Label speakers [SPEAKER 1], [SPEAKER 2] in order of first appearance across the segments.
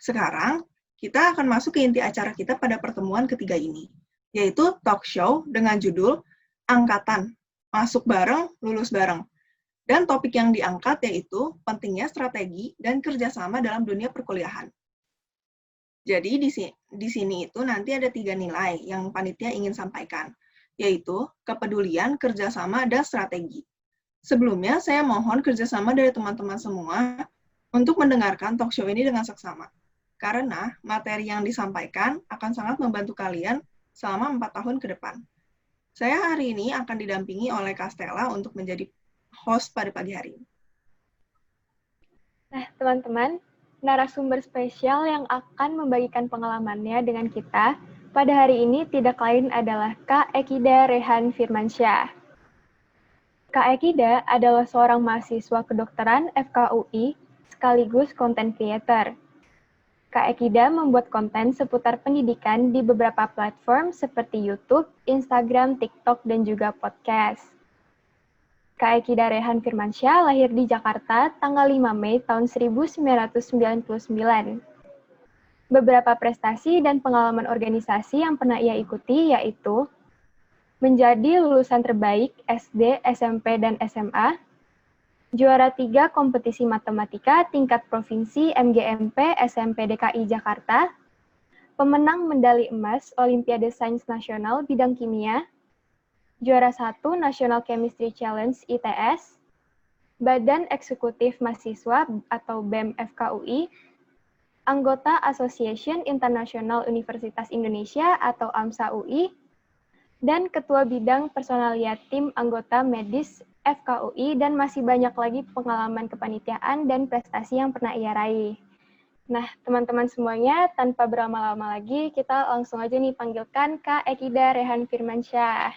[SPEAKER 1] Sekarang, kita akan masuk ke inti acara kita pada pertemuan ketiga ini, yaitu talk show dengan judul Angkatan, Masuk Bareng, Lulus Bareng. Dan topik yang diangkat yaitu pentingnya strategi dan kerjasama dalam dunia perkuliahan. Jadi di sini itu nanti ada 3 nilai yang panitia ingin sampaikan, yaitu kepedulian, kerjasama, dan strategi. Sebelumnya, saya mohon kerjasama dari teman-teman semua untuk mendengarkan talk show ini dengan seksama. Karena materi yang disampaikan akan sangat membantu kalian selama 4 tahun ke depan. Saya hari ini akan didampingi oleh Kastela untuk menjadi host pada pagi hari ini.
[SPEAKER 2] Nah, teman-teman, narasumber spesial yang akan membagikan pengalamannya dengan kita pada hari ini tidak lain adalah Kak Ekida Rehan Firmansyah. Kak Ekida adalah seorang mahasiswa kedokteran FKUI sekaligus content creator. Kak Ekida membuat konten seputar pendidikan di beberapa platform seperti YouTube, Instagram, TikTok, dan juga podcast. Kak Ekida Rehan Firmansyah lahir di Jakarta tanggal 5 Mei tahun 1999. Beberapa prestasi dan pengalaman organisasi yang pernah ia ikuti yaitu menjadi lulusan terbaik SD, SMP, dan SMA, juara 3 kompetisi matematika tingkat provinsi MGMP SMP DKI Jakarta, pemenang medali emas Olimpiade Sains Nasional bidang kimia, juara 1 National Chemistry Challenge ITS, Badan Eksekutif Mahasiswa atau BEM FKUI, anggota Association International Universitas Indonesia atau AMSA UI, dan Ketua Bidang Personalia Tim Anggota Medis FKUI, dan masih banyak lagi pengalaman kepanitiaan dan prestasi yang pernah ia raih. Nah, teman-teman semuanya, tanpa berlama-lama lagi, kita langsung aja nih panggilkan Kak Ekida Rehan Firmansyah.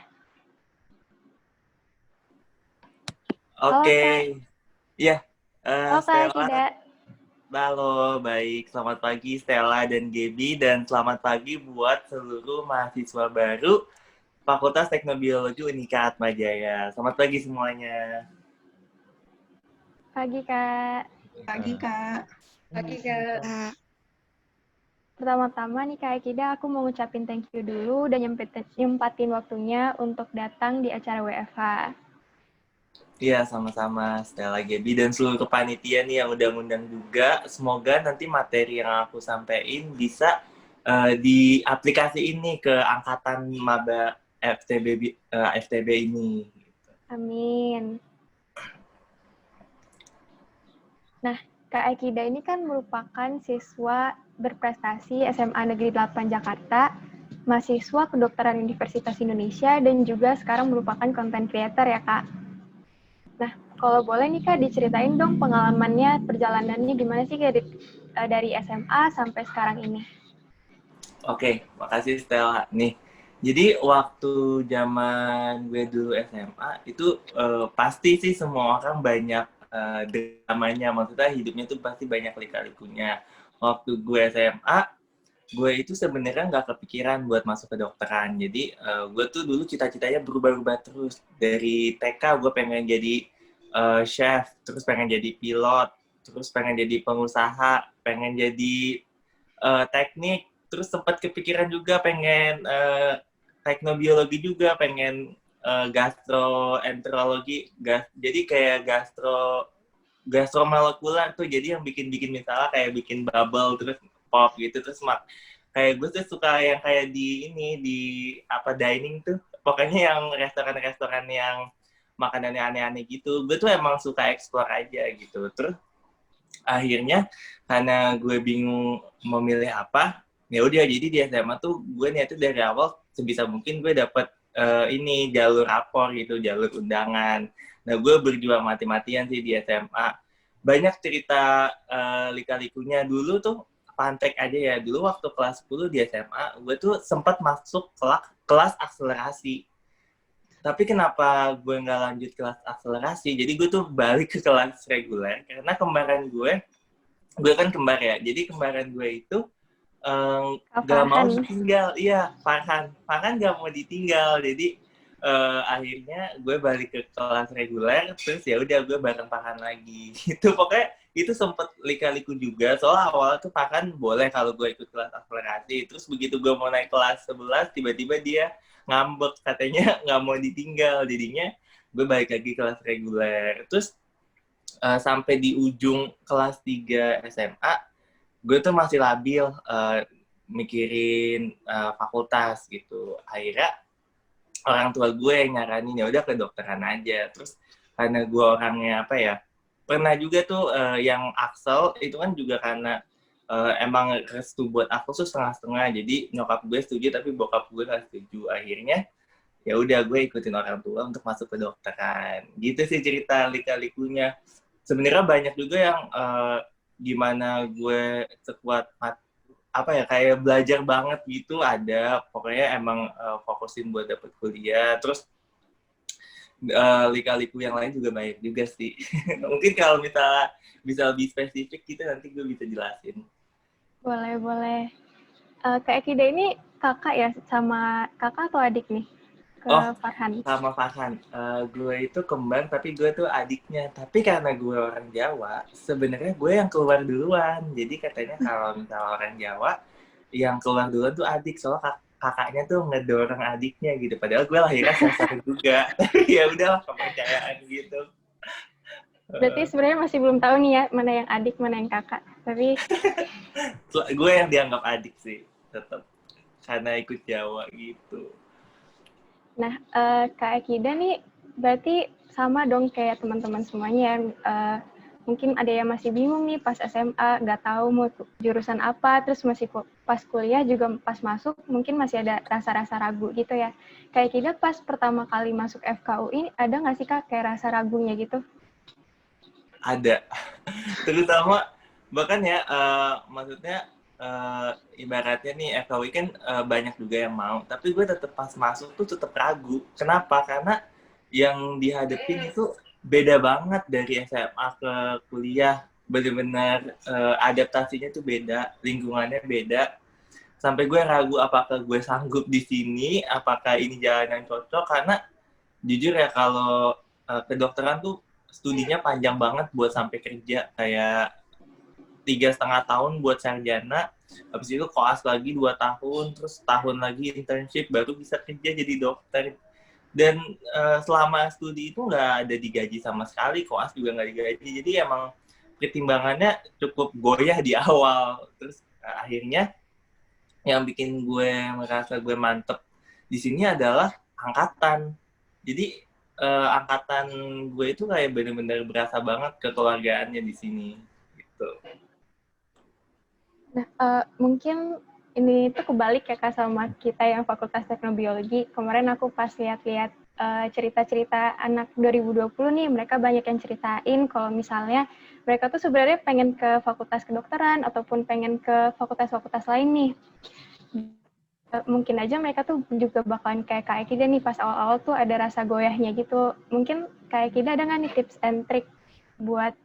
[SPEAKER 3] Oke, ya,
[SPEAKER 2] Halo Kak
[SPEAKER 3] Stella.
[SPEAKER 2] Ekida.
[SPEAKER 3] Halo, baik. Selamat pagi Stella dan Gaby, dan selamat pagi buat seluruh mahasiswa baru Fakultas Teknobiologi Unika Atmajaya. Selamat pagi semuanya.
[SPEAKER 2] Pagi Kak.
[SPEAKER 1] Pagi, Kak.
[SPEAKER 4] Pagi, Kak.
[SPEAKER 2] Pertama-tama nih Kak Ekida, aku mau ngucapin thank you dulu udah nyempatin waktunya untuk datang di acara WFH.
[SPEAKER 3] Iya, sama-sama Stella, Gaby, dan seluruh panitia nih yang udah ngundang juga. Semoga nanti materi yang aku sampaikan bisa diaplikasiin nih ke angkatan maba FTB ini.
[SPEAKER 2] Amin. Nah, Kak Ekida ini kan merupakan siswa berprestasi SMA Negeri 8 Jakarta, mahasiswa kedokteran Universitas Indonesia, dan juga sekarang merupakan content creator ya Kak. Nah, kalau boleh nih Kak, diceritain dong pengalamannya, perjalanannya gimana sih dari SMA sampai sekarang ini?
[SPEAKER 3] Oke, makasih Stella. Nih, jadi waktu zaman gue dulu SMA, itu pasti sih semua orang banyak dramanya. Maksudnya hidupnya tuh pasti banyak lika-likunya. Waktu gue SMA, gue itu sebenarnya nggak kepikiran buat masuk kedokteran. Jadi gue tuh dulu cita-citanya berubah-ubah terus. Dari TK gue pengen jadi chef, terus pengen jadi pilot, terus pengen jadi pengusaha, pengen jadi teknik, terus sempat kepikiran juga pengen teknobiologi juga, pengen gastroenterologi, jadi kayak gastromolekuler tuh, jadi yang bikin misalnya kayak bikin bubble terus pop gitu, terus kayak gue tuh suka yang kayak di dining tuh, pokoknya yang restoran yang makanannya aneh-aneh gitu. Gue tuh emang suka explore aja gitu. Terus akhirnya karena gue bingung memilih apa, ya udah, jadi di SMA tuh gue niatnya dari awal sebisa mungkin gue dapet ini jalur rapor gitu, jalur undangan. Nah, gue berjuang mati-matian sih di SMA. Banyak cerita lika-likunya. Dulu tuh pantek aja ya, dulu waktu kelas 10 di SMA, gue tuh sempat masuk kelas akselerasi. Tapi kenapa gue nggak lanjut kelas akselerasi? Jadi gue tuh balik ke kelas reguler, karena kembaran gue kan kembar ya. Jadi kembaran gue itu nggak mau ditinggal. Iya, Farhan nggak mau ditinggal. Jadi akhirnya gue balik ke kelas reguler, terus ya udah gue bareng Farhan lagi. Itu pokoknya itu sempet lika-liku juga. Soalnya awal tuh Farhan boleh kalau gue ikut kelas akselerasi. Terus begitu gue mau naik kelas 11, tiba-tiba dia ngambek, katanya nggak mau ditinggal. Jadinya gue balik lagi kelas reguler. Terus sampai di ujung kelas 3 SMA, gue tuh masih labil mikirin fakultas gitu. Akhirnya orang tua gue yang nyaranin, ya udah ke dokteran aja. Terus karena gue orangnya apa ya, pernah juga tuh yang Axel itu kan juga karena emang restu buat aku tuh setengah-setengah. Jadi nyokap gue setuju tapi bokap gue nggak setuju. Akhirnya ya udah gue ikutin orang tua untuk masuk ke dokteran. Gitu sih cerita lika-likunya. Sebenarnya banyak juga yang gimana gue sekuat apa ya, kayak belajar banget gitu ada. Pokoknya emang fokusin buat dapet kuliah. Terus lika-liku yang lain juga banyak juga sih. Mungkin kalau misalnya bisa lebih spesifik gitu nanti gue bisa jelasin.
[SPEAKER 2] Boleh. Kak Ekida ini kakak ya, sama kakak atau adik nih ke Farhan?
[SPEAKER 3] Sama Farhan. Gue itu kembar tapi gue tuh adiknya. Tapi karena gue orang Jawa, sebenarnya gue yang keluar duluan. Jadi katanya kalau misalnya orang Jawa, yang keluar duluan tuh adik. Soalnya kakaknya tuh ngedorong adiknya gitu. Padahal gue lahirnya sasar juga. Ya udahlah, kepercayaan gitu.
[SPEAKER 2] Berarti sebenarnya masih belum tahu nih ya, mana yang adik, mana yang kakak. Tapi
[SPEAKER 3] gue yang dianggap adik sih, tetap. Karena ikut Jawa gitu.
[SPEAKER 2] nah, Kak Ekida nih berarti sama dong kayak teman-teman semuanya yang mungkin ada yang masih bingung nih pas SMA, nggak tahu mau jurusan apa, terus masih pas kuliah juga pas masuk mungkin masih ada rasa-rasa ragu gitu ya. Kayak Ekida pas pertama kali masuk FKUI, ada nggak sih Kak kayak rasa ragunya gitu?
[SPEAKER 3] Ada. Terutama bahkan ya maksudnya ibaratnya nih FKUI kan banyak juga yang mau, tapi gue tetap pas masuk tuh tetap ragu. Kenapa? Karena yang dihadapin itu beda banget dari SMA ke kuliah. Bener-bener adaptasinya tuh beda, lingkungannya beda. Sampai gue ragu apakah gue sanggup di sini, apakah ini jalan yang cocok. Karena jujur ya kalau kedokteran tuh studinya panjang banget buat sampai kerja, kayak 3,5 tahun buat sarjana, habis itu koas lagi 2 tahun, terus tahun lagi internship baru bisa kerja jadi dokter. Dan selama studi itu nggak ada digaji sama sekali, koas juga nggak digaji, jadi emang pertimbangannya cukup goyah di awal. Terus akhirnya yang bikin gue merasa gue mantep di sini adalah angkatan. Jadi angkatan gue itu kayak bener-bener berasa banget kekeluargaannya di sini gitu.
[SPEAKER 2] Nah, mungkin ini tuh kebalik ya Kak sama kita yang Fakultas Teknobiologi. Kemarin aku pas lihat-lihat cerita-cerita anak 2020 nih, mereka banyak yang ceritain kalau misalnya mereka tuh sebenarnya pengen ke Fakultas Kedokteran ataupun pengen ke fakultas-fakultas lain nih. Mungkin aja mereka tuh juga bakalan kayak Kak Ekida nih, pas awal-awal tuh ada rasa goyahnya gitu. Mungkin Kak Ekida ada nggak nih tips and trick buat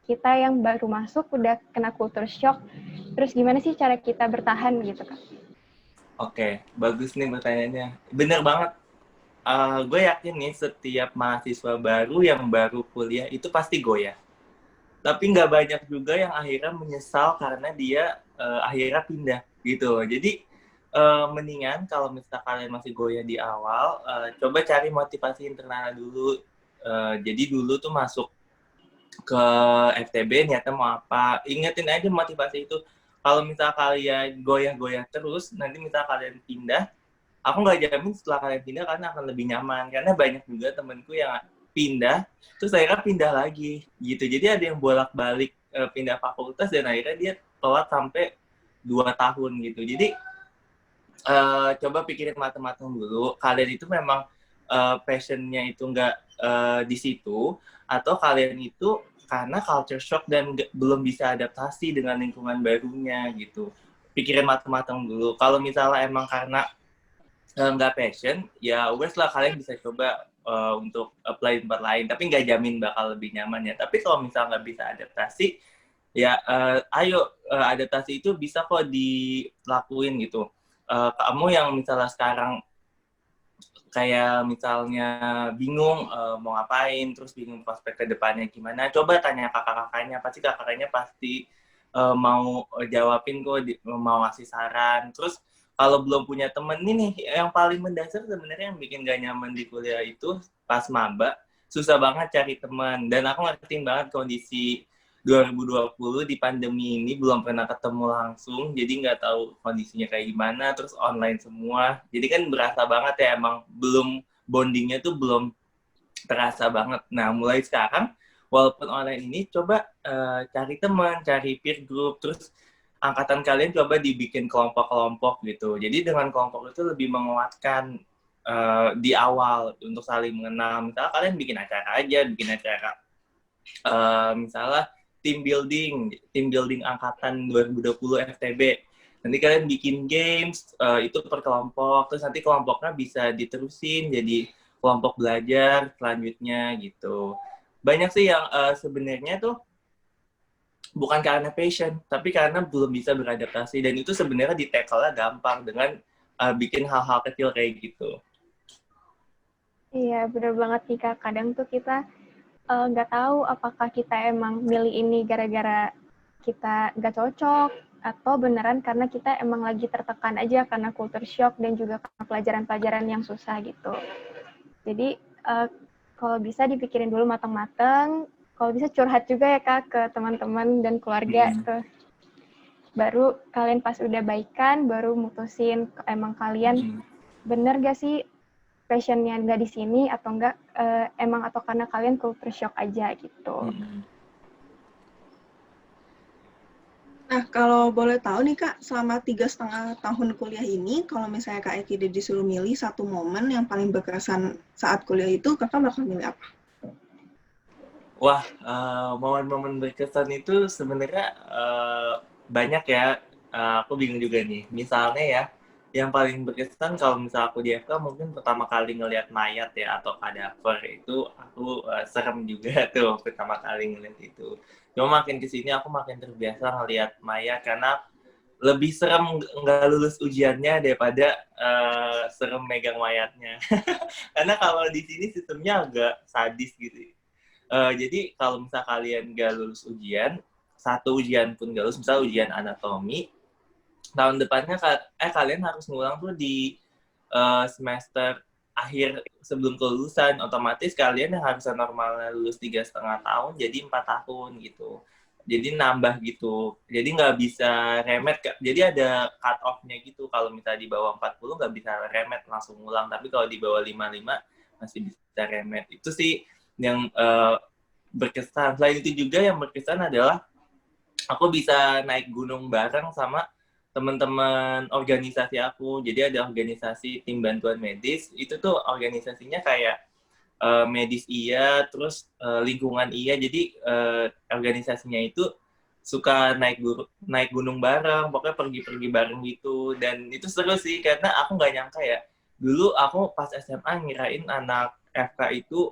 [SPEAKER 2] kita yang baru masuk udah kena culture shock, terus gimana sih cara kita bertahan gitu Kak?
[SPEAKER 3] Oke, bagus nih pertanyaannya. Bener banget. Gue yakin nih setiap mahasiswa baru yang baru kuliah itu pasti goyah. Tapi nggak banyak juga yang akhirnya menyesal karena dia akhirnya pindah gitu. Jadi mendingan kalau misalnya kalian masih goyah di awal, coba cari motivasi internal dulu. Jadi dulu tuh masuk ke FTB niatnya mau apa, ingetin aja motivasi itu. Kalau misal kalian goyah-goyah terus, nanti misal kalian pindah, aku nggak jamin setelah kalian pindah kalian akan lebih nyaman. Karena banyak juga temenku yang pindah, terus akhirnya pindah lagi gitu. Jadi ada yang bolak-balik pindah fakultas dan akhirnya dia telat sampai 2 tahun gitu. Jadi coba pikirin matang-matang dulu, kalian itu memang passionnya itu nggak di situ, atau kalian itu karena culture shock dan belum bisa adaptasi dengan lingkungan barunya gitu. Pikirin matang-matang dulu. Kalau misalnya emang karena nggak passion, ya wes lah kalian bisa coba untuk apply di tempat lain. Tapi nggak jamin bakal lebih nyaman ya. Tapi kalau misalnya nggak bisa adaptasi, ya ayo adaptasi itu bisa kok dilakuin gitu. Kamu yang misalnya sekarang kayak misalnya bingung mau ngapain, terus bingung prospek ke depannya gimana, coba tanya kakak-kakaknya, pasti kakak-kakaknya pasti mau jawabin kok, mau ngasih saran. Terus kalau belum punya temen nih, yang paling mendasar sebenarnya yang bikin gak nyaman di kuliah itu pas maba, susah banget cari teman. Dan aku ngertiin banget kondisi 2020 di pandemi ini belum pernah ketemu langsung, jadi nggak tahu kondisinya kayak gimana, terus online semua. Jadi kan berasa banget ya, emang belum bondingnya tuh belum terasa banget. Nah, mulai sekarang, walaupun online ini, coba cari teman, cari peer group, terus angkatan kalian coba dibikin kelompok-kelompok gitu. Jadi dengan kelompok itu lebih menguatkan di awal untuk saling mengenal. Misalnya kalian bikin acara aja, bikin acara misalnya team building angkatan 2020 FTB. Nanti kalian bikin games, itu per kelompok, terus nanti kelompoknya bisa diterusin jadi kelompok belajar selanjutnya gitu. Banyak sih yang sebenarnya tuh bukan karena passion, tapi karena belum bisa beradaptasi, dan itu sebenarnya di-tackle-nya gampang dengan bikin hal-hal kecil kayak gitu.
[SPEAKER 2] Iya, bener banget nih Kak. Kadang tuh kita nggak tahu apakah kita emang milih ini gara-gara kita nggak cocok, atau beneran karena kita emang lagi tertekan aja karena culture shock dan juga karena pelajaran-pelajaran yang susah gitu. Jadi kalau bisa dipikirin dulu matang-matang, kalau bisa curhat juga ya Kak ke teman-teman dan keluarga tuh. Baru kalian pas udah baikan, baru mutusin emang kalian bener gak sih passionnya nggak di sini atau enggak emang atau karena kalian culture shock aja gitu.
[SPEAKER 1] Nah, kalau boleh tahu nih Kak, selama 3,5 tahun kuliah ini, kalau misalnya Kak Eki disuruh milih satu momen yang paling berkesan saat kuliah itu, Kakak bakal milih apa?
[SPEAKER 3] Wah, momen-momen berkesan itu sebenarnya banyak ya. Aku bingung juga nih. Misalnya ya, yang paling berkesan kalau misal aku di FK mungkin pertama kali ngelihat mayat ya atau kadaver itu aku serem juga tuh pertama kali ngelihat itu. Cuma makin kesini aku makin terbiasa ngelihat mayat karena lebih serem nggak lulus ujiannya daripada serem megang mayatnya. Karena kalau di sini sistemnya agak sadis gitu. Jadi kalau misal kalian nggak lulus ujian, satu ujian pun nggak lulus, misal ujian anatomi, tahun depannya kalian harus ngulang tuh di semester akhir sebelum kelulusan. Otomatis kalian yang harusnya normalnya lulus 3,5 tahun jadi 4 tahun gitu. Jadi nambah gitu. Jadi nggak bisa remet. Jadi ada cut off-nya gitu. Kalau misalnya di bawah 40 nggak bisa remet langsung ngulang. Tapi kalau di bawah 55 masih bisa remet. Itu sih yang berkesan. Selain itu juga yang berkesan adalah aku bisa naik gunung bareng sama teman-teman organisasi aku. Jadi ada organisasi tim bantuan medis, itu tuh organisasinya kayak medis iya, terus lingkungan iya. Jadi organisasinya itu suka naik gunung bareng, pokoknya pergi-pergi bareng gitu. Dan itu seru sih, karena aku nggak nyangka ya. Dulu aku pas SMA ngirain anak FK itu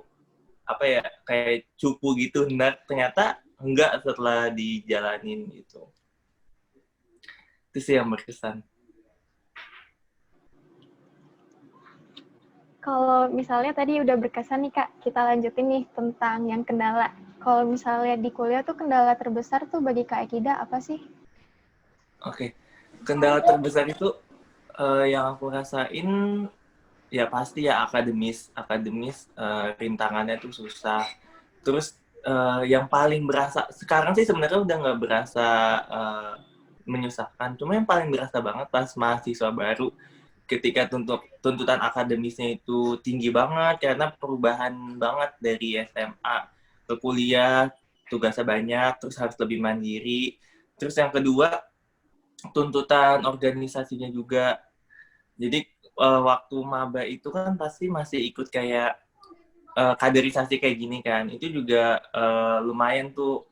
[SPEAKER 3] apa ya, kayak cupu gitu. Nah, ternyata enggak setelah dijalanin gitu. Itu sih yang berkesan.
[SPEAKER 2] Kalau misalnya tadi udah berkesan nih Kak, kita lanjutin nih tentang yang kendala. Kalau misalnya di kuliah tuh kendala terbesar tuh bagi Kak Ekida apa sih?
[SPEAKER 3] Oke. Kendala terbesar itu yang aku rasain ya pasti ya akademis rintangannya tuh susah. Terus yang paling berasa sekarang sih sebenarnya udah nggak berasa menyusahkan, cuma yang paling berasa banget pas mahasiswa baru ketika tuntutan akademisnya itu tinggi banget karena perubahan banget dari SMA ke kuliah, tugasnya banyak, terus harus lebih mandiri. Terus yang kedua, tuntutan organisasinya juga. Jadi waktu maba itu kan pasti masih ikut kayak kaderisasi kayak gini kan. Itu juga lumayan tuh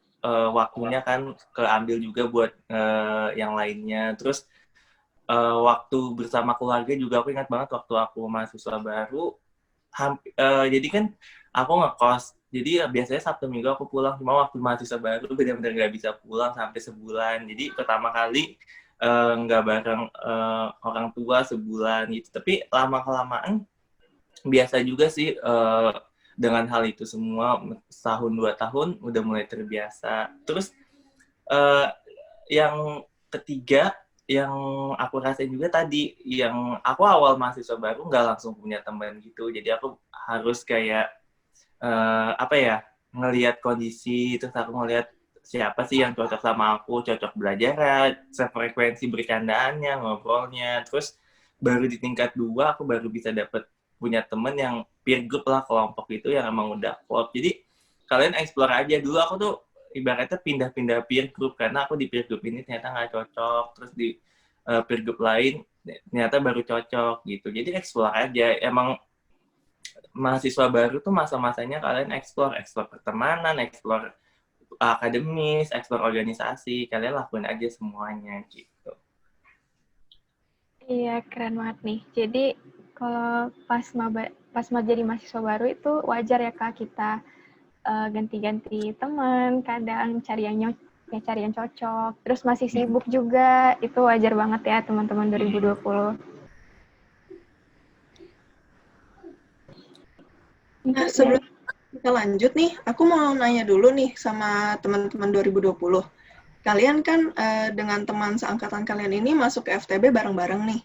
[SPEAKER 3] waktunya kan keambil juga buat yang lainnya. Terus waktu bersama keluarga juga aku ingat banget waktu aku mahasiswa baru. Jadi kan aku ngekos. Jadi biasanya Sabtu Minggu aku pulang, cuma waktu mahasiswa baru benar-benar nggak bisa pulang sampai sebulan. Jadi pertama kali nggak bareng orang tua sebulan gitu. Tapi lama-kelamaan biasa juga sih dengan hal itu semua, setahun 2 tahun udah mulai terbiasa. Terus eh, yang ketiga yang aku rasain juga tadi, yang aku awal mahasiswa baru nggak langsung punya teman gitu, jadi aku harus kayak apa ya, ngelihat kondisi, terus aku ngelihat siapa sih yang cocok sama aku, cocok belajar, sefrekuensi bercandaannya, ngobrolnya. Terus baru di tingkat 2 aku baru bisa dapet punya temen yang peer group lah, kelompok itu yang emang udah klop. Jadi kalian explore aja dulu. Aku tuh ibaratnya pindah-pindah peer group karena aku di peer group ini ternyata nggak cocok, terus di peer group lain ternyata baru cocok gitu. Jadi explore aja. Emang mahasiswa baru tuh masa-masanya kalian explore pertemanan, explore akademis, explore organisasi, kalian lakuin aja semuanya gitu.
[SPEAKER 2] Iya, keren banget nih. Jadi kalau pas mau jadi mahasiswa baru itu wajar ya Kak kita ganti-ganti teman, kadang cari yang cocok. Terus masih sibuk juga, itu wajar banget ya teman-teman 2020.
[SPEAKER 1] Nah, sebelum kita lanjut nih, aku mau nanya dulu nih sama teman-teman 2020. Kalian kan dengan teman seangkatan kalian ini masuk ke FTB bareng-bareng nih.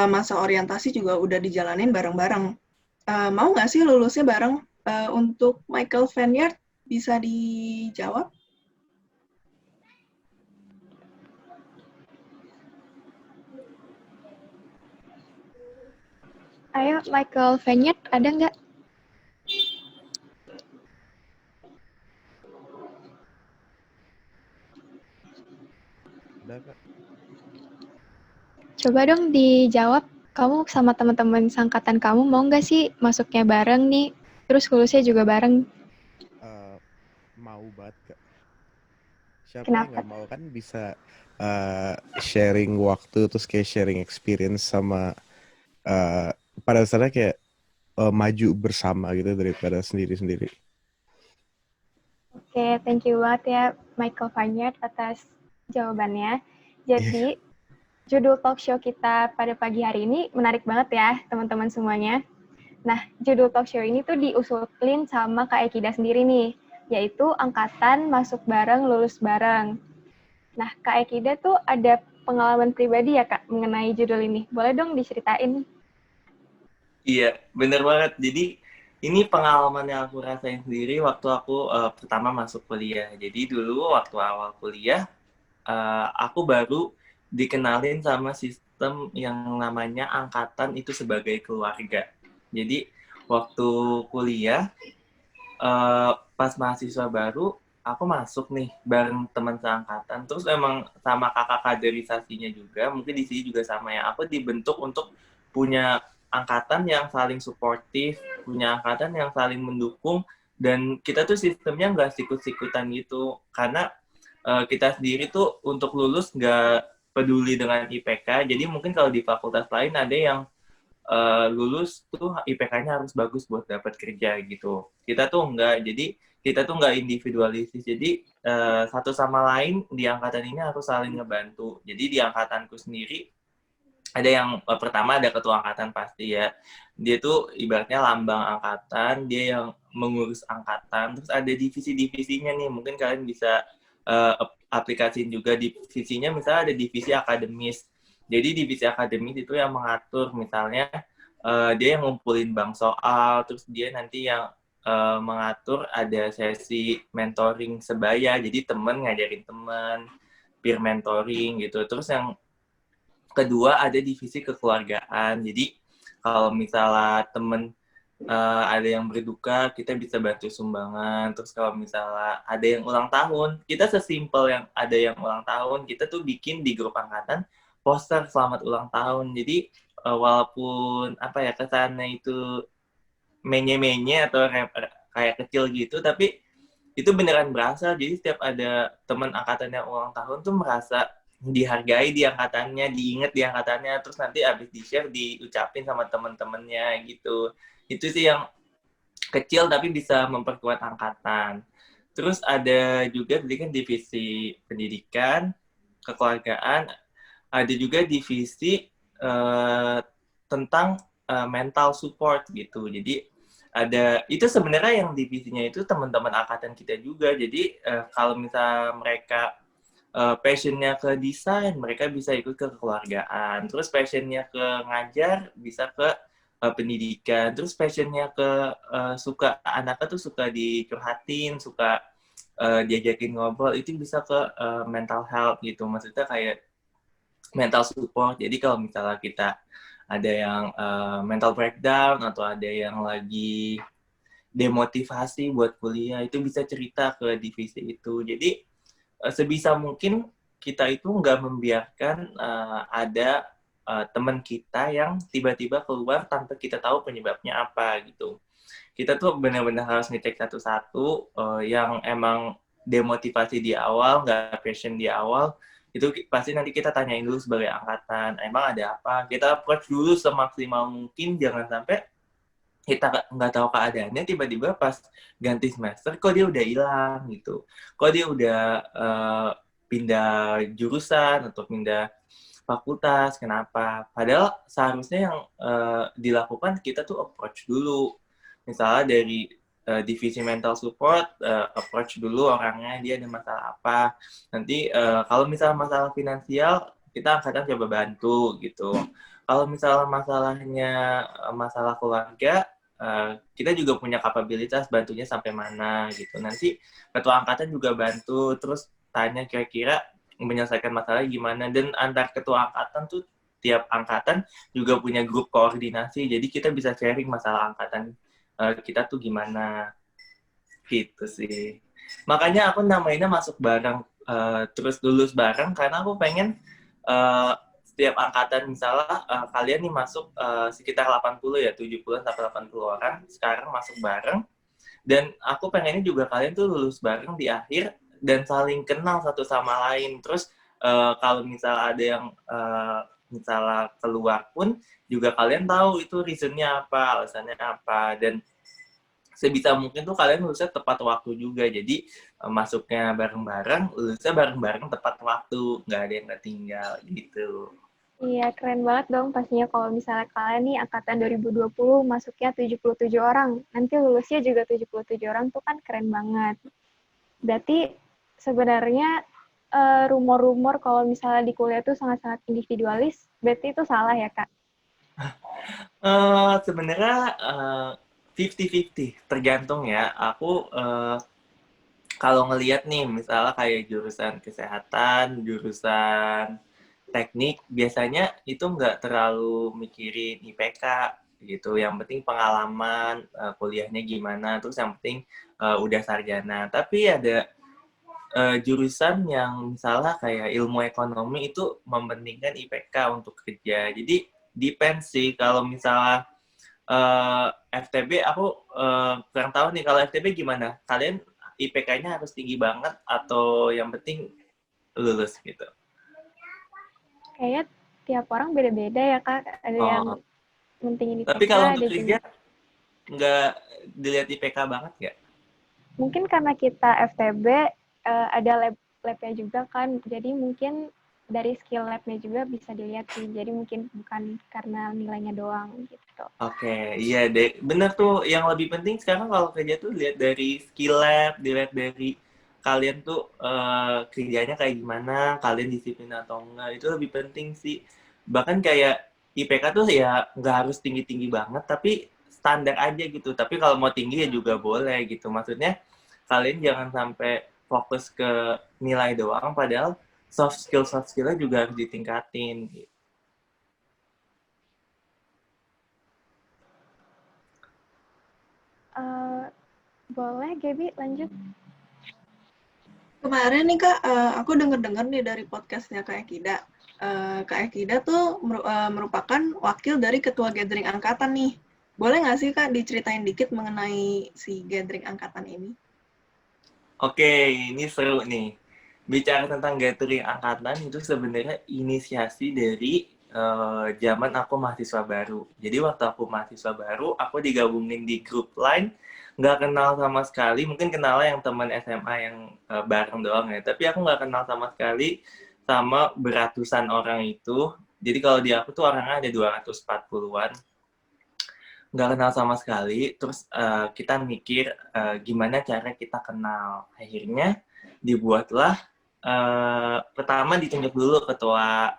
[SPEAKER 1] Masa orientasi juga udah dijalanin bareng-bareng. Mau nggak sih lulusnya bareng? Untuk Michael Vineyard, bisa dijawab?
[SPEAKER 4] Ayo, Michael Vineyard, ada nggak?
[SPEAKER 5] Ada Kak.
[SPEAKER 4] Coba dong dijawab. Kamu sama teman-teman sangkatan kamu mau nggak sih masuknya bareng nih? Terus lulusnya juga bareng.
[SPEAKER 5] Mau banget Kak. Siapa yang
[SPEAKER 2] Kenapa?
[SPEAKER 5] nggak mau, kan bisa sharing waktu, terus kayak sharing experience sama pada dasarnya kayak maju bersama gitu daripada sendiri-sendiri.
[SPEAKER 2] Oke, thank you banget ya Michael Vineyard atas jawabannya. Jadi, judul talk show kita pada pagi hari ini menarik banget ya, teman-teman semuanya. Nah, judul talk show ini tuh diusulin sama Kak Ekida sendiri nih, yaitu Angkatan Masuk Bareng, Lulus Bareng. Nah, Kak Ekida tuh ada pengalaman pribadi ya, Kak, mengenai judul ini. Boleh dong diceritain?
[SPEAKER 3] Iya, bener banget. Jadi ini pengalaman yang aku rasain sendiri waktu aku pertama masuk kuliah. Jadi dulu waktu awal kuliah, aku baru dikenalin sama sistem yang namanya angkatan itu sebagai keluarga. Jadi waktu kuliah, pas mahasiswa baru, aku masuk nih bareng teman seangkatan. Terus emang sama kakak kaderisasinya juga, mungkin di sini juga sama ya. Aku dibentuk untuk punya angkatan yang saling suportif, punya angkatan yang saling mendukung, dan kita tuh sistemnya nggak sikut-sikutan gitu. Karena kita sendiri tuh untuk lulus nggak peduli dengan IPK, jadi mungkin kalau di fakultas lain ada yang lulus tuh IPK-nya harus bagus buat dapat kerja gitu. Kita tuh enggak, jadi kita tuh enggak individualistis. Jadi satu sama lain di angkatan ini harus saling ngebantu. Jadi di angkatanku sendiri ada yang pertama ada ketua angkatan pasti ya. Dia tuh ibaratnya lambang angkatan, dia yang mengurus angkatan. Terus ada divisi-divisinya nih, mungkin kalian bisa aplikasiin juga divisinya. Misalnya ada divisi akademis. Jadi divisi akademis itu yang mengatur, misalnya dia yang ngumpulin bank soal, terus dia nanti yang mengatur ada sesi mentoring sebaya, jadi temen ngajarin temen, peer mentoring gitu. Terus yang kedua ada divisi kekeluargaan, jadi kalau misalnya temen ada yang berduka, kita bisa bantu sumbangan. Terus kalau misalnya ada yang ulang tahun, kita sesimpel yang ada yang ulang tahun, kita tuh bikin di grup angkatan poster selamat ulang tahun. Jadi walaupun apa ya kesannya itu menye-menye atau kayak kecil gitu, tapi itu beneran berasa. Jadi setiap ada teman angkatan yang ulang tahun tuh merasa dihargai di angkatannya, diingat di angkatannya, terus nanti abis di-share diucapin sama temen-temennya gitu. Itu sih yang kecil tapi bisa memperkuat angkatan. Terus ada juga tadi kan divisi pendidikan, kekeluargaan, ada juga divisi tentang mental support gitu. Jadi ada itu sebenarnya yang divisinya itu teman-teman angkatan kita juga. Jadi kalau misalnya mereka passionnya ke desain, mereka bisa ikut ke kekeluargaan. Terus passionnya ke ngajar, bisa ke pendidikan. Terus passionnya ke suka anaknya tuh suka dicurhatin, suka diajakin ngobrol, itu bisa ke mental health gitu. Maksudnya kayak mental support. Jadi kalau misalnya kita ada yang mental breakdown atau ada yang lagi demotivasi buat kuliah, itu bisa cerita ke divisi itu. Jadi sebisa mungkin kita itu nggak membiarkan ada teman kita yang tiba-tiba keluar tanpa kita tahu penyebabnya apa gitu. Kita tuh benar-benar harus ngecek satu-satu yang emang demotivasi di awal, nggak passion di awal, itu pasti nanti kita tanyain dulu sebagai angkatan, emang ada apa? Kita approach dulu semaksimal mungkin, jangan sampai kita nggak tahu keadaannya, tiba-tiba pas ganti semester kok dia udah hilang gitu, kok dia udah pindah jurusan atau pindah fakultas, kenapa? Padahal seharusnya yang dilakukan kita tuh approach dulu, misalnya dari divisi mental support, approach dulu orangnya, dia ada masalah apa, nanti kalau misalnya masalah finansial, kita angkatan coba bantu gitu. Kalau misalnya masalahnya masalah keluarga, kita juga punya kapabilitas bantunya sampai mana gitu. Nanti ketua angkatan juga bantu, terus tanya kira-kira menyelesaikan masalah gimana. Dan antar ketua angkatan tuh tiap angkatan juga punya grup koordinasi, jadi kita bisa sharing masalah angkatan kita tuh gimana gitu sih. Makanya aku namainnya masuk bareng terus lulus bareng, karena aku pengen setiap angkatan misalnya kalian nih masuk sekitar 80 ya, 70 sampai 80 orang sekarang masuk bareng, dan aku pengennya juga kalian tuh lulus bareng di akhir dan saling kenal satu sama lain. Terus kalau misalnya ada yang misalnya keluar pun juga kalian tahu itu reasonnya apa, alasannya apa, dan sebisa mungkin tuh kalian lulusnya tepat waktu juga. Jadi masuknya bareng-bareng, lulusnya bareng-bareng tepat waktu, nggak ada yang ketinggal gitu.
[SPEAKER 2] Iya, keren banget dong pastinya kalau misalnya kalian nih angkatan 2020 masuknya 77 orang. Nanti lulusnya juga 77 orang tuh kan keren banget. Berarti sebenarnya rumor-rumor kalau misalnya di kuliah tuh sangat-sangat individualis, berarti itu salah ya, Kak?
[SPEAKER 3] Sebenarnya 50-50, tergantung ya. Aku kalau ngelihat nih, misalnya kayak jurusan kesehatan, jurusan teknik, biasanya itu nggak terlalu mikirin IPK gitu. Yang penting pengalaman, kuliahnya gimana, terus yang penting udah sarjana. Tapi ada jurusan yang misalnya kayak ilmu ekonomi itu mementingkan IPK untuk kerja. Jadi depends sih, kalau misalnya FTB, aku kurang tahu nih, kalau FTB gimana? Kalian IPK-nya harus tinggi banget atau yang penting lulus gitu?
[SPEAKER 2] Kayaknya tiap orang beda-beda ya, Kak. Ada yang mentingin IPK,
[SPEAKER 3] Tapi kalau
[SPEAKER 2] ada
[SPEAKER 3] untuk
[SPEAKER 2] juga.
[SPEAKER 3] kerja, nggak dilihat IPK banget nggak?
[SPEAKER 2] Mungkin karena kita FTB, ada lab-nya juga kan, jadi mungkin dari skill lab-nya juga bisa dilihat sih. Jadi mungkin bukan karena nilainya doang gitu.
[SPEAKER 3] Oke, iya deh. Bener tuh, yang lebih penting sekarang kalau kerja tuh lihat dari skill lab, dilihat dari kalian tuh kerjanya kayak gimana, kalian disiplin atau enggak, itu lebih penting sih. Bahkan kayak IPK tuh ya nggak harus tinggi-tinggi banget, tapi standar aja gitu. Tapi kalau mau tinggi ya juga boleh gitu. Maksudnya kalian jangan sampai fokus ke nilai doang, padahal soft skill-nya juga harus ditingkatin gitu.
[SPEAKER 2] Boleh, Gaby, lanjut.
[SPEAKER 1] Kemarin nih Kak, aku denger-dengar nih dari podcastnya Kak Ekida. Kak Ekida tuh merupakan wakil dari ketua gathering angkatan nih. Boleh nggak sih Kak diceritain dikit mengenai si gathering angkatan ini?
[SPEAKER 3] Oke, ini seru nih. Bicara tentang gathering angkatan itu sebenarnya inisiasi dari zaman aku mahasiswa baru. Jadi waktu aku mahasiswa baru, aku digabungin di grup Line, nggak kenal sama sekali. Mungkin kenalnya yang teman SMA yang bareng doang ya. Tapi aku nggak kenal sama sekali sama beratusan orang itu. Jadi kalau di aku tuh orangnya ada 240-an. nggak kenal sama sekali, terus kita mikir gimana cara kita kenal. Akhirnya dibuatlah, pertama ditunjuk dulu ketua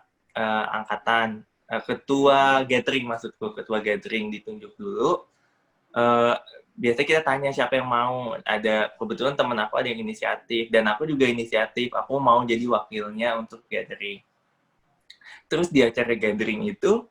[SPEAKER 3] angkatan, ketua gathering maksudku, ketua gathering ditunjuk dulu. Biasanya kita tanya siapa yang mau. Ada kebetulan temen aku ada yang inisiatif, dan aku juga inisiatif, aku mau jadi wakilnya untuk gathering. Terus di acara gathering itu,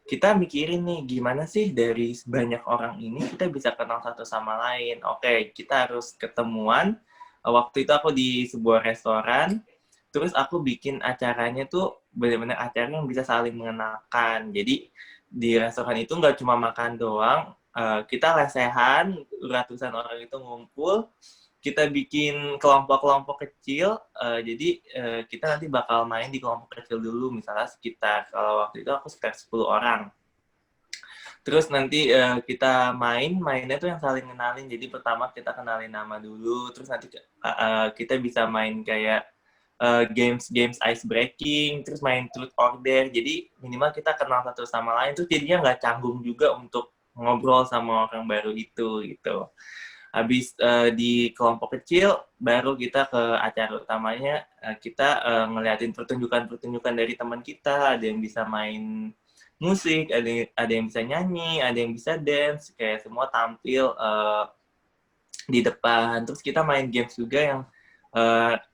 [SPEAKER 3] kita mikirin nih, gimana sih dari banyak orang ini kita bisa kenal satu sama lain. Oke, kita harus ketemuan. Waktu itu aku di sebuah restoran, terus aku bikin acaranya tuh benar-benar acara yang bisa saling mengenalkan. Jadi di restoran itu nggak cuma makan doang, kita lesehan, ratusan orang itu ngumpul, kita bikin kelompok-kelompok kecil, jadi kita nanti bakal main di kelompok kecil dulu, misalnya sekitar, kalau waktu itu aku sekitar 10 orang. Terus nanti kita mainnya tuh yang saling kenalin, jadi pertama kita kenalin nama dulu, terus nanti kita bisa main kayak games ice breaking, terus main truth or dare, jadi minimal kita kenal satu sama lain, terus jadinya nggak canggung juga untuk ngobrol sama orang baru itu, gitu. Habis di kelompok kecil, baru kita ke acara utamanya, kita ngeliatin pertunjukan dari teman kita, ada yang bisa main musik, ada yang bisa nyanyi, ada yang bisa dance, kayak semua tampil di depan. Terus kita main games juga yang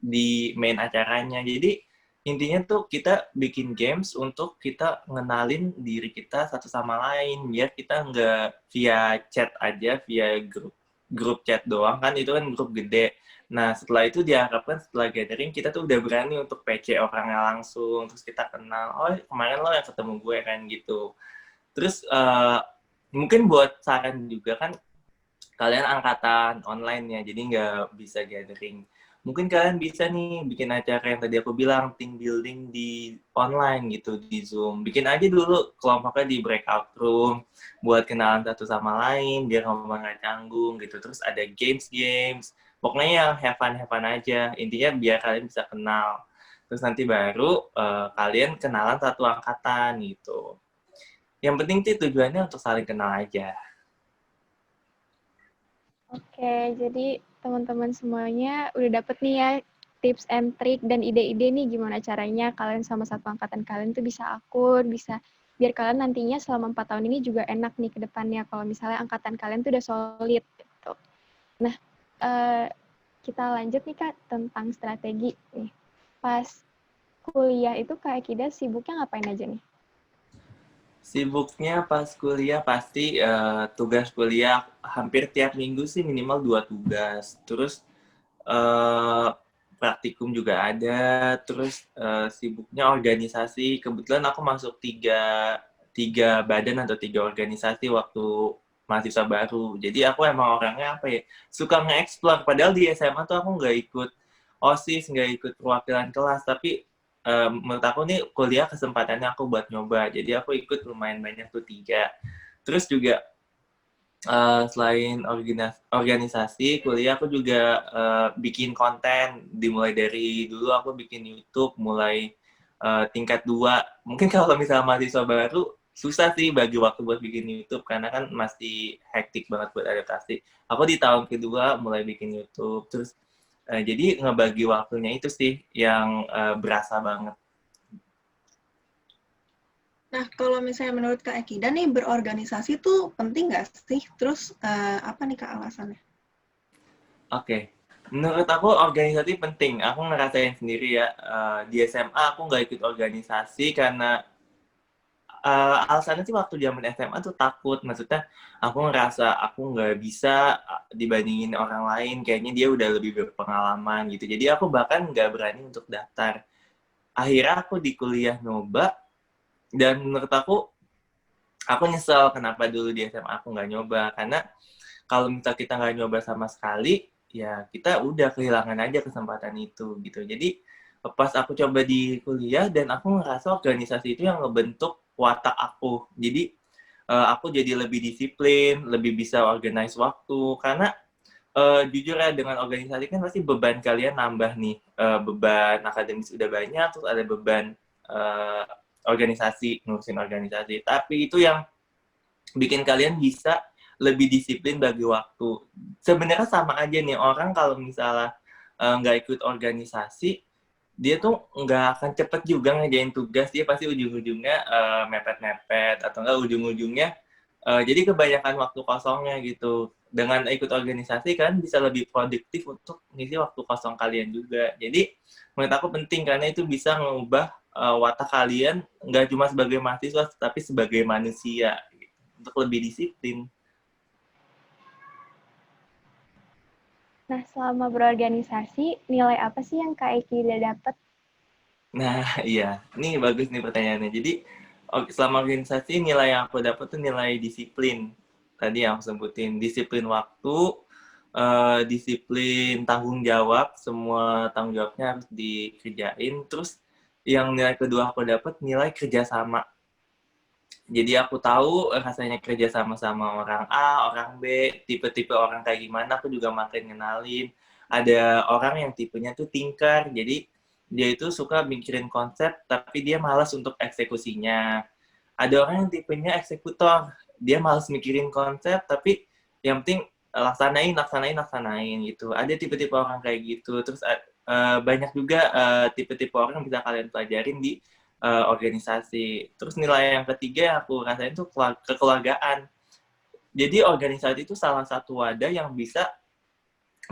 [SPEAKER 3] di main acaranya. Jadi intinya tuh kita bikin games untuk kita ngenalin diri kita satu sama lain, biar kita nggak via chat aja, via grup chat doang, kan itu kan grup gede. Nah setelah itu diharapkan setelah gathering kita tuh udah berani untuk PC orangnya langsung, terus kita kenal, oh kemarin lo yang ketemu gue kan gitu. Terus mungkin buat saran juga kan, kalian angkatan online ya, jadi nggak bisa gathering. Mungkin kalian bisa nih bikin acara yang tadi aku bilang, team building di online gitu, di Zoom. Bikin aja dulu kelompoknya di breakout room, buat kenalan satu sama lain, biar ngomong nggak canggung gitu. Terus ada games, pokoknya yang have fun aja. Intinya biar kalian bisa kenal. Terus nanti baru kalian kenalan satu angkatan gitu. Yang penting sih tujuannya untuk saling kenal aja.
[SPEAKER 2] Oke, jadi teman-teman semuanya udah dapet nih ya tips and trick dan ide-ide nih gimana caranya kalian sama satu angkatan kalian tuh bisa akur, bisa biar kalian nantinya selama 4 tahun ini juga enak nih ke depannya kalau misalnya angkatan kalian tuh udah solid gitu. Nah, kita lanjut nih Kak tentang strategi nih. Pas kuliah itu Kak Akida sibuknya ngapain aja nih?
[SPEAKER 3] Sibuknya pas kuliah pasti tugas kuliah hampir tiap minggu sih minimal 2 tugas. Terus praktikum juga ada. Terus sibuknya organisasi. Kebetulan aku masuk tiga badan atau 3 organisasi waktu mahasiswa baru. Jadi aku emang orangnya apa ya, suka nge-explore. Padahal di SMA tuh aku nggak ikut OSIS, nggak ikut perwakilan kelas. Tapi menurut aku nih kuliah kesempatannya aku buat nyoba, jadi aku ikut lumayan banyak tuh 3. Terus juga selain organisasi kuliah, aku juga bikin konten, dimulai dari dulu aku bikin YouTube mulai tingkat 2. Mungkin kalau misalnya mahasiswa baru susah sih bagi waktu buat bikin YouTube karena kan masih hektik banget buat adaptasi. Aku di tahun kedua mulai bikin YouTube, terus jadi ngebagi waktunya itu sih yang berasa banget.
[SPEAKER 1] Nah, kalau misalnya menurut Kak Akida nih, berorganisasi tuh penting nggak sih? Terus apa nih Kak alasannya?
[SPEAKER 3] Oke. Menurut aku organisasi penting. Aku ngerasain sendiri ya, di SMA aku nggak ikut organisasi karena alasannya sih waktu zaman SMA tuh takut. Maksudnya aku ngerasa aku nggak bisa dibandingin orang lain. Kayaknya dia udah lebih berpengalaman gitu. Jadi aku bahkan nggak berani untuk daftar. Akhirnya aku di kuliah nyoba. Dan menurut aku nyesel kenapa dulu di SMA aku nggak nyoba. Karena kalau misalnya kita nggak nyoba sama sekali, ya kita udah kehilangan aja kesempatan itu gitu. Jadi pas aku coba di kuliah dan aku ngerasa organisasi itu yang ngebentuk watak aku. Jadi aku jadi lebih disiplin, lebih bisa organize waktu. Karena jujur ya, dengan organisasi kan pasti beban kalian nambah nih. Beban akademis udah banyak, terus ada beban organisasi, ngurusin organisasi. Tapi itu yang bikin kalian bisa lebih disiplin bagi waktu. Sebenarnya sama aja nih, orang kalau misalnya nggak ikut organisasi, dia tuh nggak akan cepet juga ngerjain tugas, dia pasti ujung-ujungnya mepet-mepet, atau enggak ujung-ujungnya jadi kebanyakan waktu kosongnya gitu. Dengan ikut organisasi kan bisa lebih produktif untuk ngisi waktu kosong kalian juga. Jadi menurut aku penting karena itu bisa mengubah watak kalian nggak cuma sebagai mahasiswa tapi sebagai manusia gitu, untuk lebih disiplin.
[SPEAKER 2] Nah, selama berorganisasi, nilai apa sih yang Kak Eki udah dapet?
[SPEAKER 3] Nah, iya. Ini bagus nih pertanyaannya. Jadi, selama organisasi nilai yang aku dapat tuh nilai disiplin. Tadi yang aku sebutin, disiplin waktu, disiplin tanggung jawab, semua tanggung jawabnya harus dikerjain. Terus, yang nilai kedua aku dapat nilai kerjasama. Jadi aku tahu rasanya kerja sama-sama orang A, orang B, tipe-tipe orang kayak gimana, aku juga makin ngenalin. Ada orang yang tipenya tuh thinker, jadi dia itu suka mikirin konsep, tapi dia malas untuk eksekusinya. Ada orang yang tipenya eksekutor, dia malas mikirin konsep, tapi yang penting laksanain gitu. Ada tipe-tipe orang kayak gitu. Terus banyak juga tipe-tipe orang yang bisa kalian pelajarin di organisasi. Terus nilai yang ketiga yang aku rasain tuh kekeluargaan. Jadi organisasi itu salah satu wadah yang bisa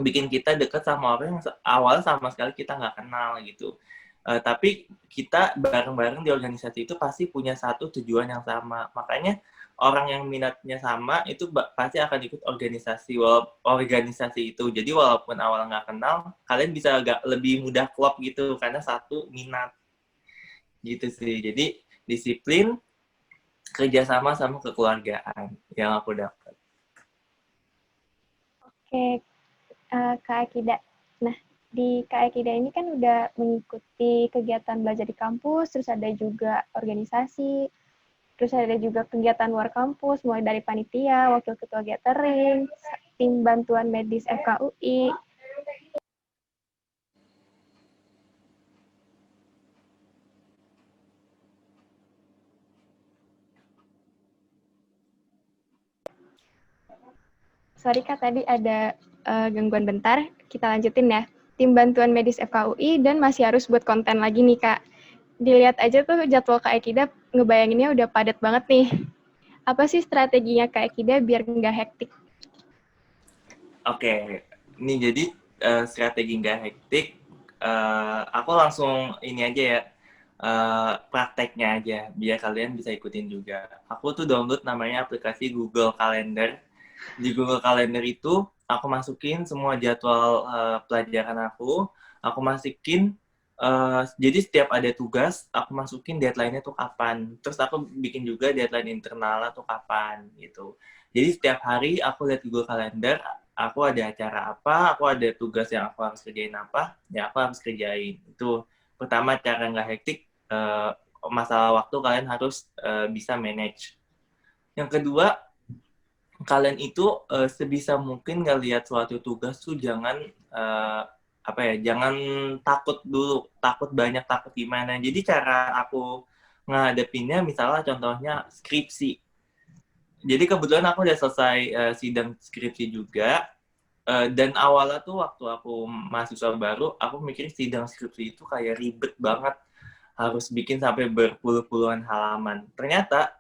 [SPEAKER 3] bikin kita deket sama orang yang awal sama sekali kita nggak kenal gitu. Tapi kita bareng-bareng di organisasi itu pasti punya satu tujuan yang sama. Makanya orang yang minatnya sama itu pasti akan ikut organisasi itu. Jadi walaupun awal nggak kenal, kalian bisa agak lebih mudah klop gitu karena satu minat gitu sih. Jadi disiplin, kerjasama sama kekeluargaan yang aku dapat.
[SPEAKER 2] Oke, Kak Akida. Nah, di Kak Akida ini kan udah mengikuti kegiatan belajar di kampus, terus ada juga organisasi, terus ada juga kegiatan luar kampus, mulai dari panitia, wakil ketua gathering, tim bantuan medis FKUI. Sorry Kak, tadi ada gangguan bentar. Kita lanjutin ya. Tim bantuan medis FKUI dan masih harus buat konten lagi nih Kak. Dilihat aja tuh jadwal Kak Ekida ngebayanginnya udah padat banget nih. Apa sih strateginya Kak Ekida biar nggak hektik?
[SPEAKER 3] Oke, ini jadi strategi nggak hektik. Aku langsung ini aja ya, prakteknya aja, biar kalian bisa ikutin juga. Aku tuh download namanya aplikasi Google Calendar. Di Google Calendar itu, aku masukin semua jadwal pelajaran aku masukin, jadi setiap ada tugas, aku masukin deadline-nya tuh kapan. Terus aku bikin juga deadline internalnya tuh kapan, gitu. Jadi setiap hari aku lihat Google Calendar, aku ada acara apa, aku ada tugas yang aku harus kerjain apa, ya aku harus kerjain. Itu pertama cara nggak hektik, masalah waktu kalian harus bisa manage. Yang kedua, kalian itu sebisa mungkin ngelihat suatu tugas tuh jangan jangan takut dulu, takut banyak, takut gimana. Jadi cara aku ngadepinnya misalnya contohnya skripsi. Jadi kebetulan aku udah selesai sidang skripsi juga, dan awalnya tuh waktu aku mahasiswa baru, aku mikir sidang skripsi itu kayak ribet banget, harus bikin sampai berpuluh-puluhan halaman. Ternyata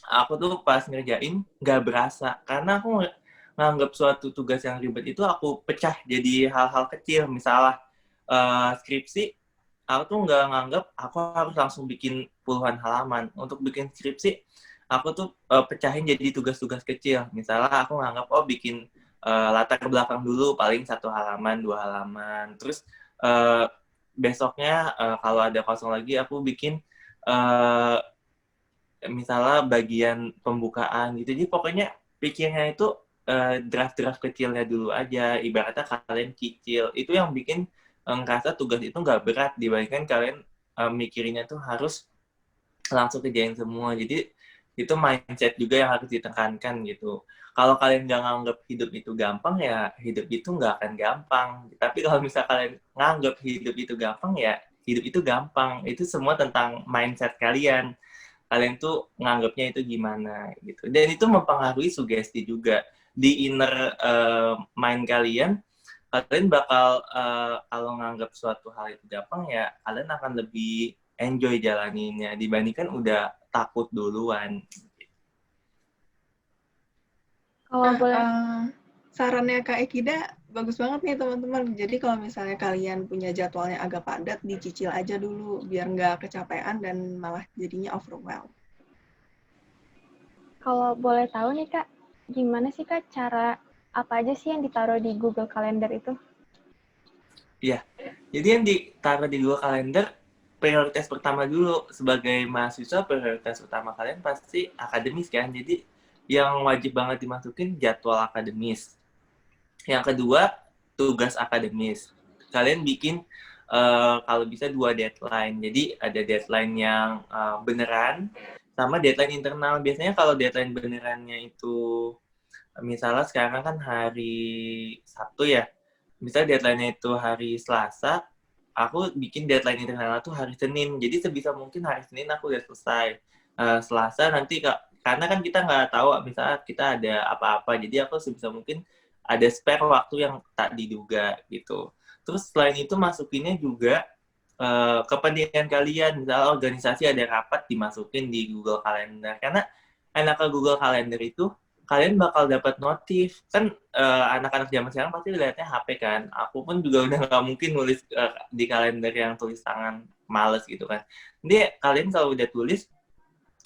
[SPEAKER 3] aku tuh pas ngerjain nggak berasa, karena aku nganggap suatu tugas yang ribet itu aku pecah jadi hal-hal kecil. Misalnya skripsi, aku tuh nggak nganggap aku harus langsung bikin puluhan halaman. Untuk bikin skripsi, aku tuh pecahin jadi tugas-tugas kecil. Misalnya aku nganggap, bikin latar belakang dulu, paling 1 halaman, 2 halaman. Terus besoknya kalau ada kosong lagi, aku bikin misalnya bagian pembukaan gitu. Jadi pokoknya pikirnya itu draft-draft kecilnya dulu aja. Ibaratnya kalian cicil. Itu yang bikin ngerasa tugas itu nggak berat dibandingkan kalian mikirinnya tuh harus langsung kerjain semua. Jadi itu mindset juga yang harus ditekankan gitu. Kalau kalian nggak nganggap hidup itu gampang, ya hidup itu nggak akan gampang. Tapi kalau misalnya kalian nganggap hidup itu gampang, ya hidup itu gampang. Itu semua tentang mindset kalian. kalian tuh nganggapnya itu gimana gitu. Dan itu mempengaruhi sugesti juga di inner mind kalian. Kalian bakal kalau nganggap suatu hal itu gampang ya kalian akan lebih enjoy jalaninnya dibandingkan udah takut duluan.
[SPEAKER 2] Kalau boleh,
[SPEAKER 1] Sarannya Kak Ekida bagus banget nih teman-teman. Jadi kalau misalnya kalian punya jadwalnya agak padat, dicicil aja dulu biar nggak kecapean dan malah jadinya overwhelmed.
[SPEAKER 2] kalau boleh tahu nih Kak, gimana sih Kak cara apa aja sih yang ditaruh di Google Calendar itu?
[SPEAKER 3] Iya, jadi yang ditaruh di Google Calendar, prioritas pertama dulu. Sebagai mahasiswa, prioritas utama kalian pasti akademis kan. Jadi yang wajib banget dimasukin jadwal akademis. Yang kedua, tugas akademis. Kalian bikin kalau bisa 2 deadline. Jadi ada deadline yang beneran, sama deadline internal. Biasanya kalau deadline benerannya itu, misalnya sekarang kan hari Sabtu ya, misalnya deadline-nya itu hari Selasa, aku bikin deadline internal tuh hari Senin. Jadi sebisa mungkin hari Senin aku udah selesai. Selasa nanti karena kan kita nggak tahu misalnya kita ada apa-apa. Jadi aku sebisa mungkin ada spare waktu yang tak diduga gitu. Terus selain itu masukinnya juga kepentingan kalian. Misalnya organisasi ada rapat dimasukin di Google Calendar. Karena enaknya Google Calendar itu kalian bakal dapat notif. Kan anak-anak zaman sekarang pasti lihatnya HP kan. Aku pun juga udah nggak mungkin nulis di kalender yang tulis tangan, males gitu kan. Jadi kalian kalau udah tulis,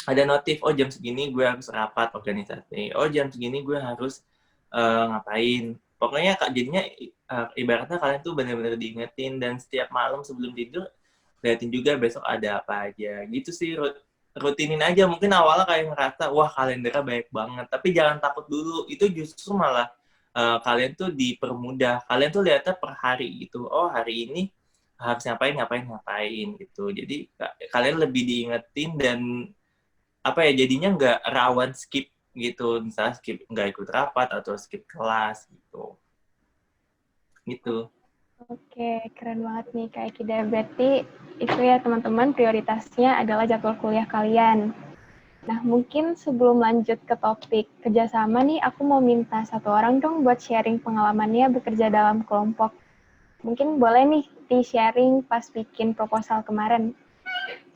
[SPEAKER 3] ada notif, oh jam segini gue harus rapat organisasi. Oh jam segini gue harus ngapain. Pokoknya jadinya ibaratnya kalian tuh benar-benar diingetin. Dan setiap malam sebelum tidur, liatin juga besok ada apa aja. Gitu sih, rutinin aja. Mungkin awalnya kayak ngerasa, wah kalendernya banyak banget. Tapi jangan takut dulu. Itu justru malah kalian tuh dipermudah. Kalian tuh lihatnya per hari gitu. Oh hari ini harus ngapain gitu. Jadi kalian lebih diingetin dan apa ya, jadinya nggak rawan skip gitu. Misalnya skip nggak ikut rapat atau skip kelas gitu. Gitu.
[SPEAKER 2] Oke, keren banget nih Kak Ekida. Berarti itu ya teman-teman prioritasnya adalah jadwal kuliah kalian. Nah, mungkin sebelum lanjut ke topik kerjasama nih, aku mau minta satu orang dong buat sharing pengalamannya bekerja dalam kelompok. Mungkin boleh nih di-sharing pas bikin proposal kemarin.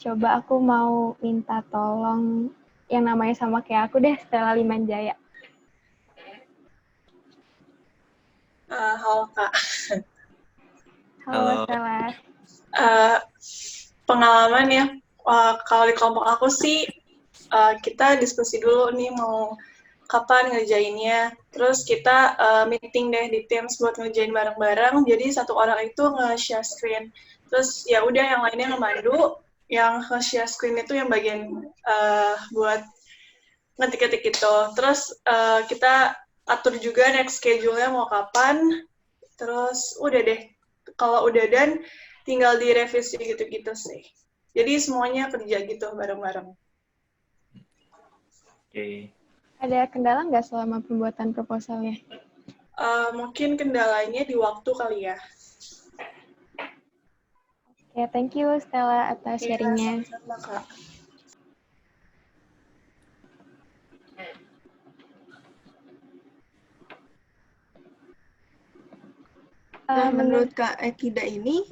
[SPEAKER 2] Coba aku mau minta tolong yang namanya sama kayak aku deh, Stella Limanjaya.
[SPEAKER 6] Halo Kak.
[SPEAKER 2] Halo Stella.
[SPEAKER 6] Pengalaman ya, kalau di kelompok aku sih kita diskusi dulu nih mau kapan ngerjainnya. Terus kita meeting deh di Teams buat ngerjain bareng-bareng. Jadi satu orang itu nge-share screen. Terus ya udah yang lainnya ngemandu. Yang nge-share screen itu yang bagian buat ngetik-ngetik gitu. Terus kita atur juga next schedule-nya mau kapan. Terus udah deh. Kalau udah dan tinggal direvisi gitu-gitu sih. Jadi semuanya kerja gitu bareng-bareng.
[SPEAKER 3] Oke.
[SPEAKER 2] Ada kendala nggak selama pembuatan proposalnya?
[SPEAKER 6] Mungkin kendalanya di waktu kali ya.
[SPEAKER 2] Oke, thank you Stella atas sharingnya.
[SPEAKER 6] Sama-sama, Kak.
[SPEAKER 1] Nah, menurut Kak Ekida ini,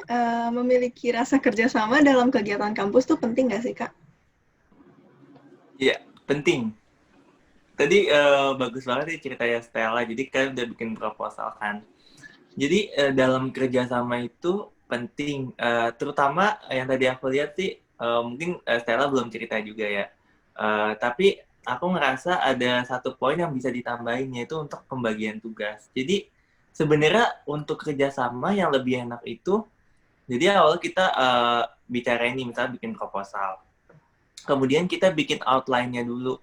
[SPEAKER 1] memiliki rasa kerjasama dalam kegiatan kampus tuh penting nggak sih, Kak?
[SPEAKER 3] Iya, penting. Tadi bagus banget nih ceritanya Stella. Jadi kalian udah bikin proposal kan. Jadi dalam kerjasama itu penting. Terutama yang tadi aku lihat sih, mungkin Stella belum cerita juga ya. Tapi aku ngerasa ada satu poin yang bisa ditambahin, yaitu untuk pembagian tugas. Jadi sebenarnya untuk kerjasama yang lebih enak itu, jadi awal kita bicara ini, misalnya bikin proposal. Kemudian kita bikin outline-nya dulu.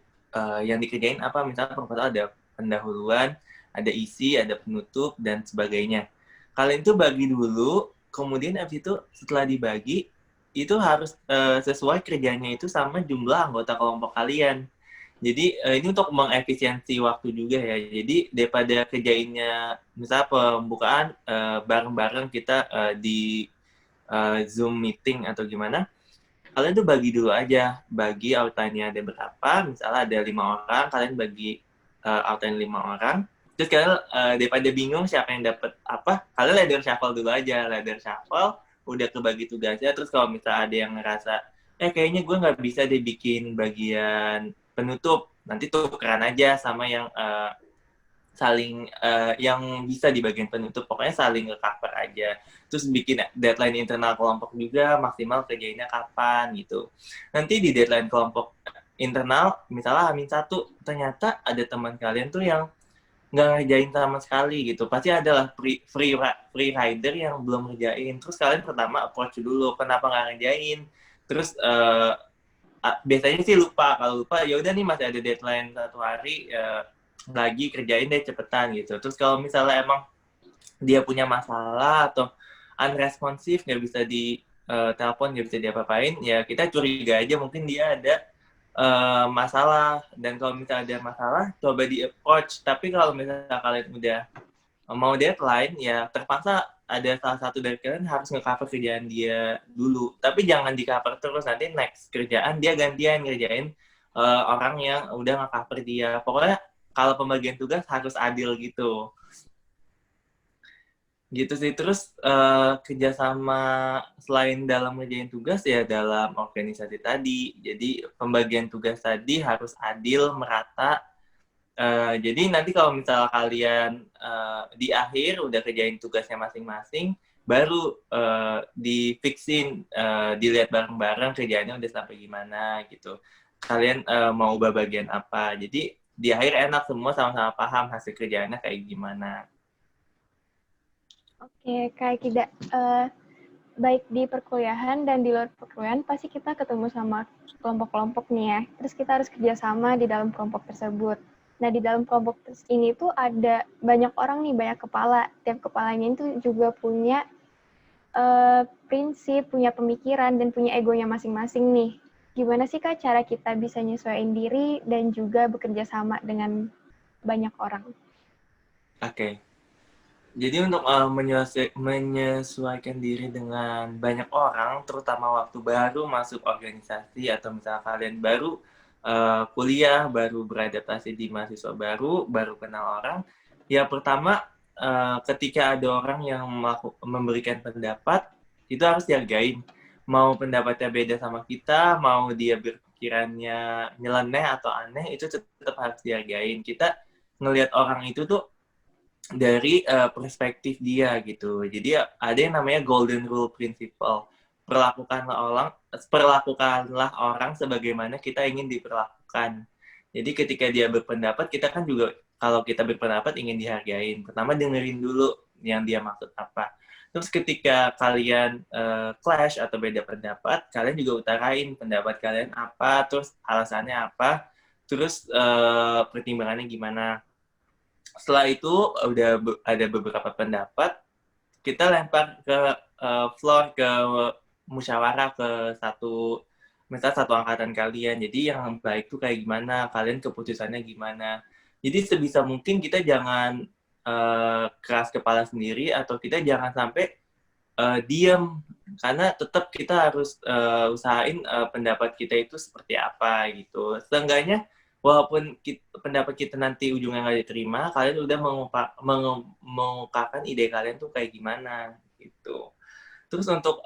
[SPEAKER 3] Yang dikerjain apa, misalnya proposal ada pendahuluan, ada isi, ada penutup, dan sebagainya. Kalian itu bagi dulu, kemudian abis itu setelah dibagi, itu harus sesuai kerjanya itu sama jumlah anggota kelompok kalian. Jadi ini untuk mengefisiensi waktu juga ya. Jadi daripada kerjainnya, misalnya pembukaan bareng-bareng kita di Zoom meeting atau gimana, kalian tuh bagi dulu aja, bagi outline-nya ada berapa, misalnya ada 5 orang, kalian bagi outline 5 orang, terus kalian daripada bingung siapa yang dapat apa, kalian ladder shuffle dulu aja, ladder shuffle, udah kebagi tugasnya, terus kalau misalnya ada yang ngerasa, kayaknya gue nggak bisa deh bikin bagian penutup, nanti tukeran aja sama yang saling yang bisa di bagian penutup, pokoknya saling nge-cover aja. Terus bikin deadline internal kelompok juga, maksimal kerjainnya kapan gitu. Nanti di deadline kelompok internal, misalnya H-1, ternyata ada teman kalian tuh yang nggak ngerjain sama sekali gitu. Pasti adalah free rider yang belum ngerjain. Terus kalian pertama approach dulu, kenapa nggak ngerjain. Terus biasanya sih lupa. Kalau lupa, ya udah nih masih ada deadline 1 hari, lagi kerjain deh cepetan gitu. Terus kalau misalnya emang dia punya masalah atau unresponsive, nggak bisa di telepon, nggak bisa diapa-apain, ya kita curiga aja mungkin dia ada masalah. Dan kalau misalnya ada masalah, coba di approach. Tapi kalau misalnya kalian udah mau deadline, ya terpaksa ada salah satu dari kalian harus nge-cover kerjaan dia dulu. Tapi jangan di-cover terus, nanti next kerjaan dia gantian ngerjain orang yang udah nge-cover dia. Pokoknya kalau pembagian tugas harus adil gitu. Gitu sih. Terus kerjasama selain dalam ngerjain tugas ya dalam organisasi tadi. Jadi pembagian tugas tadi harus adil, merata. Jadi nanti kalau misalnya kalian di akhir udah kerjain tugasnya masing-masing, baru difixin, dilihat bareng-bareng kerjaannya udah sampai gimana gitu. Kalian mau ubah bagian apa. Jadi di akhir enak semua sama-sama paham hasil kerjaannya kayak gimana.
[SPEAKER 2] Oke, kayak tidak baik di perkuliahan dan di luar perkuliahan pasti kita ketemu sama kelompok-kelompok nih ya. Terus kita harus kerjasama di dalam kelompok tersebut. Nah, di dalam kelompok ini tuh ada banyak orang nih, banyak kepala. Tiap kepalanya itu juga punya prinsip, punya pemikiran, dan punya egonya masing-masing nih. Gimana sih Kak cara kita bisa nyesuaiin diri dan juga bekerja sama dengan banyak orang?
[SPEAKER 3] Oke. Jadi untuk menyesuaikan diri dengan banyak orang, terutama waktu baru masuk organisasi atau misalnya kalian baru kuliah, baru beradaptasi di mahasiswa baru kenal orang, ya pertama ketika ada orang yang memberikan pendapat, itu harus dihargain. Mau pendapatnya beda sama kita, mau dia berpikirannya nyeleneh atau aneh, itu tetap harus dihargain. Kita ngelihat orang itu tuh dari perspektif dia gitu. Jadi ada yang namanya golden rule principle. Perlakukanlah orang sebagaimana kita ingin diperlakukan. Jadi ketika dia berpendapat, kita kan juga kalau kita berpendapat ingin dihargain. Pertama dengerin dulu yang dia maksud apa. Terus ketika kalian clash atau beda pendapat, kalian juga utarain pendapat kalian apa, terus alasannya apa, terus pertimbangannya gimana. Setelah itu udah ada beberapa pendapat, kita lempar ke floor, ke musyawarah ke misalnya satu angkatan kalian. Jadi yang baik tuh kayak gimana, kalian keputusannya gimana. Jadi sebisa mungkin kita jangan keras kepala sendiri atau kita jangan sampai diam, karena tetap kita harus usahain pendapat kita itu seperti apa gitu. Seenggaknya walaupun pendapat kita nanti ujungnya nggak diterima, kalian udah mengungkapkan ide kalian tuh kayak gimana gitu. Terus untuk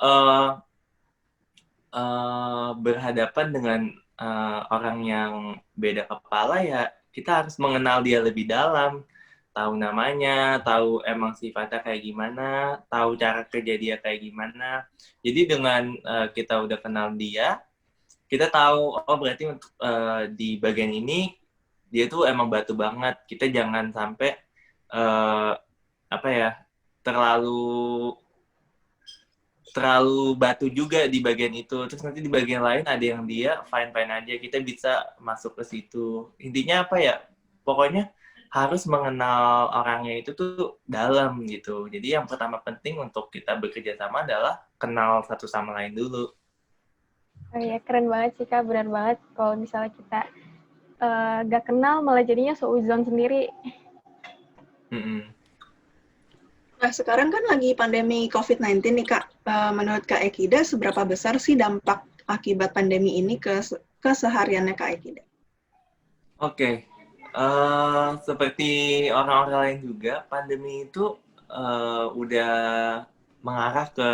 [SPEAKER 3] berhadapan dengan orang yang beda kepala, ya kita harus mengenal dia lebih dalam, tahu namanya, tahu emang sifatnya kayak gimana, tahu cara kerja dia kayak gimana. Jadi dengan kita udah kenal dia, kita tahu, oh berarti untuk di bagian ini dia tuh emang batu banget. Kita jangan sampai terlalu batu juga di bagian itu. Terus nanti di bagian lain ada yang dia fine-fine aja. Kita bisa masuk ke situ. Intinya apa ya? Pokoknya harus mengenal orangnya itu tuh dalam gitu. Jadi yang pertama penting untuk kita bekerja sama adalah kenal satu sama lain dulu.
[SPEAKER 2] Oh iya, keren banget sih Kak, benar banget kalau misalnya kita gak kenal malah jadinya seuzon sendiri.
[SPEAKER 1] Nah, sekarang kan lagi pandemi COVID-19 nih Kak. Menurut Kak Ekida, seberapa besar sih dampak akibat pandemi ini ke kesehariannya Kak Eki?
[SPEAKER 3] Oke, seperti orang-orang lain juga, pandemi itu udah mengarah ke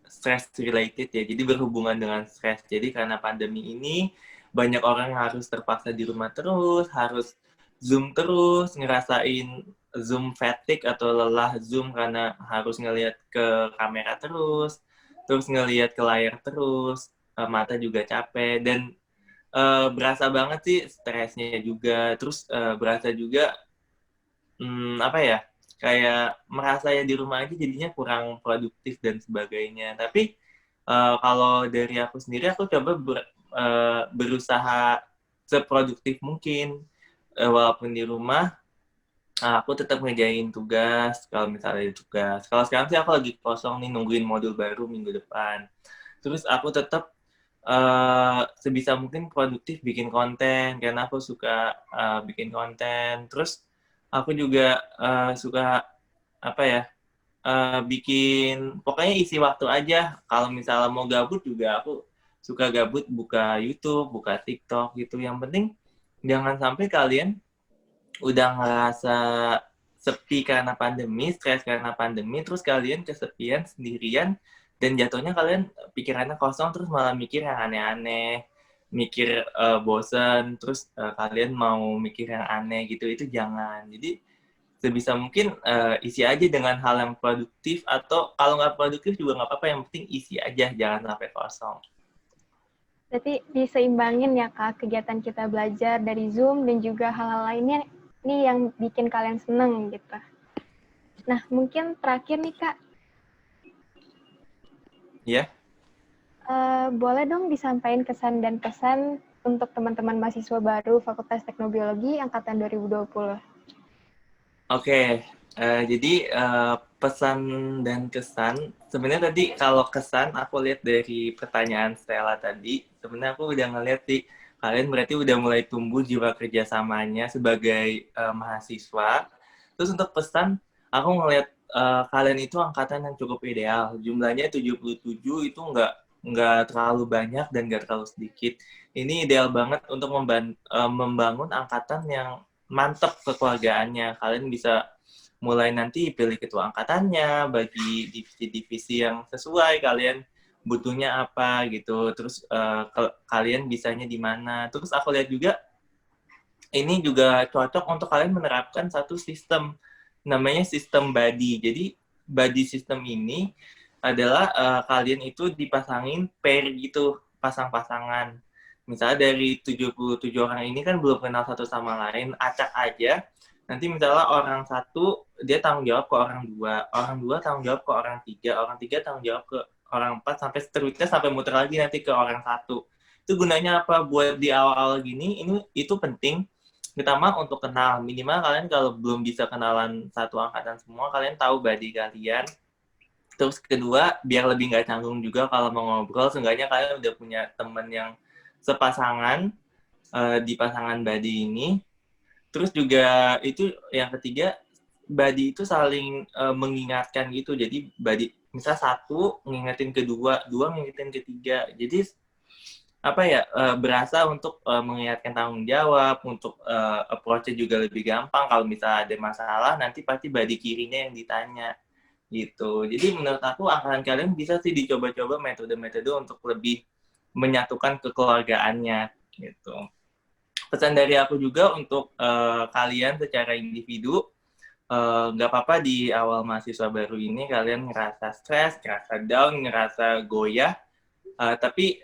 [SPEAKER 3] stress related ya, jadi berhubungan dengan stres. Jadi karena pandemi ini, banyak orang yang harus terpaksa di rumah terus, harus Zoom terus, ngerasain Zoom fatigue atau lelah Zoom karena harus ngelihat ke kamera terus ngelihat ke layar terus, mata juga capek, dan berasa banget sih stresnya juga, terus berasa juga apa ya, kayak merasa ya di rumah aja jadinya kurang produktif dan sebagainya. Tapi kalau dari aku sendiri, aku coba berusaha seproduktif mungkin, walaupun di rumah. Aku tetap ngerjain tugas, kalau misalnya ada tugas. Kalau sekarang sih aku lagi kosong nih, nungguin modul baru minggu depan. Terus aku tetap sebisa mungkin produktif bikin konten, karena aku suka bikin konten. Terus aku juga suka apa ya, bikin, pokoknya isi waktu aja. Kalau misalnya mau gabut juga aku suka gabut buka YouTube, buka TikTok gitu. Yang penting jangan sampai kalian udah ngerasa sepi karena pandemi, stres karena pandemi, terus kalian kesepian, sendirian, dan jatuhnya kalian pikirannya kosong, terus malah mikir yang aneh-aneh, mikir bosen, terus kalian mau mikir yang aneh gitu, itu jangan. Jadi sebisa mungkin isi aja dengan hal yang produktif, atau kalau nggak produktif juga nggak apa-apa, yang penting isi aja, jangan sampai kosong.
[SPEAKER 2] Berarti diseimbangin ya Kak, kegiatan kita belajar dari Zoom dan juga hal-hal lainnya nih yang bikin kalian seneng gitu. Nah, mungkin terakhir nih Kak.
[SPEAKER 3] Ya.
[SPEAKER 2] Boleh dong disampaikan kesan dan pesan untuk teman-teman mahasiswa baru Fakultas Teknobiologi Angkatan 2020.
[SPEAKER 3] Oke, jadi pesan dan kesan, sebenarnya tadi kalau kesan aku lihat dari pertanyaan Stella tadi, sebenarnya aku udah ngeliat sih, kalian berarti udah mulai tumbuh jiwa kerjasamanya sebagai mahasiswa. Terus untuk pesan, aku ngeliat kalian itu angkatan yang cukup ideal. Jumlahnya 77 itu nggak terlalu banyak dan nggak terlalu sedikit. Ini ideal banget untuk membangun angkatan yang mantep kekeluargaannya. Kalian bisa mulai nanti pilih ketua angkatannya, bagi divisi-divisi yang sesuai, kalian butuhnya apa gitu, terus kalian bisanya di mana. Terus aku lihat juga ini juga cocok untuk kalian menerapkan satu sistem, namanya sistem buddy. Jadi buddy system ini adalah kalian itu dipasangin pair gitu, pasang-pasangan. Misalnya dari 77 orang ini kan belum kenal satu sama lain, acak aja. Nanti misalnya orang satu, dia tanggung jawab ke orang dua tanggung jawab ke orang tiga tanggung jawab ke orang 4, sampai seterusnya, sampai muter lagi nanti ke orang 1. Itu gunanya apa? Buat di awal-awal gini, itu penting. Pertama, untuk kenal. Minimal kalian kalau belum bisa kenalan satu angkatan semua, kalian tahu buddy kalian. Terus kedua, biar lebih nggak canggung juga kalau mau ngobrol, seenggaknya kalian udah punya temen yang sepasangan di pasangan buddy ini. Terus juga itu yang ketiga, buddy itu saling mengingatkan gitu. Jadi buddy, misal satu ngingetin kedua, dua ngingetin ketiga. Jadi apa ya, berasa untuk mengingatkan tanggung jawab, untuk approach-nya juga lebih gampang. Kalau misalnya ada masalah, nanti pasti buddy kirinya yang ditanya gitu. Jadi menurut aku angkatan kalian bisa sih dicoba-coba metode-metode untuk lebih menyatukan kekeluargaannya gitu. Pesan dari aku juga untuk kalian secara individu, nggak apa-apa di awal mahasiswa baru ini kalian ngerasa stres, ngerasa down, ngerasa goyah, tapi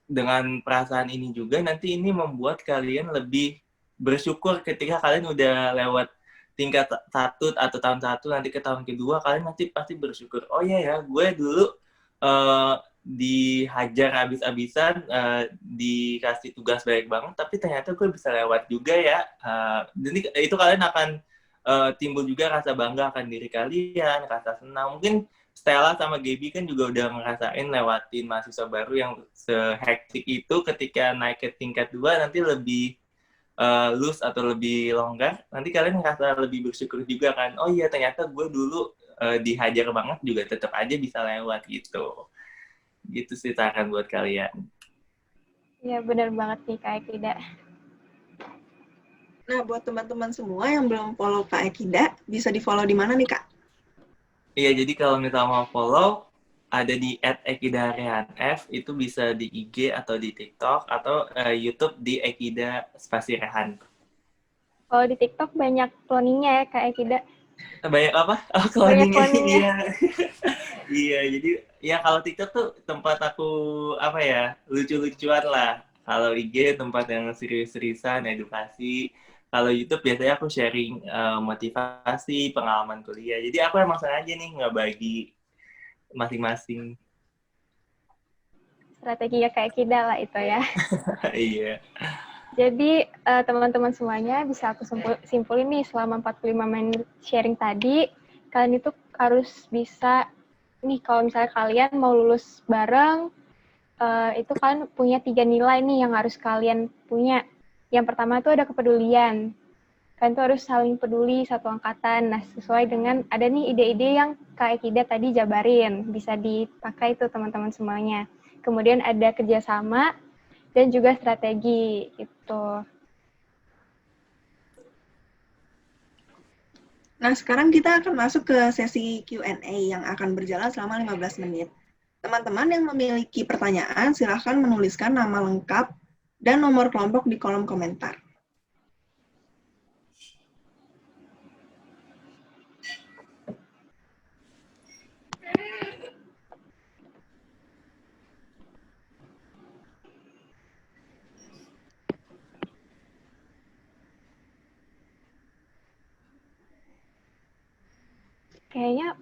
[SPEAKER 3] dengan perasaan ini juga nanti ini membuat kalian lebih bersyukur ketika kalian udah lewat tingkat 1 atau tahun 1 nanti ke tahun kedua, kalian nanti pasti bersyukur, oh iya ya, gue dulu dihajar habis-habisan, dikasih tugas baik banget, tapi ternyata gue bisa lewat juga ya. Jadi itu kalian akan timbul juga rasa bangga akan diri kalian, rasa senang. Mungkin Stella sama Gaby kan juga udah ngerasain lewatin mahasiswa baru yang sehektik itu, ketika naik ke tingkat 2 nanti lebih loose atau lebih longgar, nanti kalian ngerasa lebih bersyukur juga kan, oh iya ternyata gue dulu dihajar banget juga tetap aja bisa lewat gitu. Gitu sih saran buat kalian.
[SPEAKER 2] Ya, benar banget nih Kak Ekida.
[SPEAKER 1] Nah, buat teman-teman semua yang belum follow Kak Ekida, bisa di-follow di mana nih, Kak?
[SPEAKER 3] Iya, jadi kalau misalnya mau follow, ada di @ekidarehanf, itu bisa di IG atau di TikTok, atau YouTube di Ekida Spasi Rehan.
[SPEAKER 2] Kalau di TikTok banyak cloningnya ya Kak Ekida.
[SPEAKER 3] Banyak apa? Oh,
[SPEAKER 2] Banyak
[SPEAKER 3] cloningnya.
[SPEAKER 2] cloningnya.
[SPEAKER 3] Iya. Iya, jadi ya kalau TikTok tuh tempat aku, apa ya, lucu-lucuan lah. Kalau IG tempat yang serius-seriusan, edukasi. Kalau YouTube biasanya aku sharing motivasi, pengalaman kuliah. Jadi aku emang sengaja nih nggak bagi masing-masing.
[SPEAKER 2] Strategi ya Kak Ekida lah itu ya.
[SPEAKER 3] Iya.
[SPEAKER 2] Jadi teman-teman semuanya bisa aku simpulin nih selama 45 menit sharing tadi, kalian itu harus bisa nih kalau misalnya kalian mau lulus bareng, itu kalian punya 3 nilai nih yang harus kalian punya. Yang pertama itu ada kepedulian. Kalian tuh harus saling peduli satu angkatan. Nah, sesuai dengan ada nih ide-ide yang Kak Ekida tadi jabarin, bisa dipakai tuh teman-teman semuanya. Kemudian ada kerjasama dan juga strategi gitu.
[SPEAKER 1] Nah, sekarang kita akan masuk ke sesi Q&A yang akan berjalan selama 15 menit. Teman-teman yang memiliki pertanyaan, silahkan menuliskan nama lengkap dan nomor kelompok di kolom komentar.
[SPEAKER 2] Kayaknya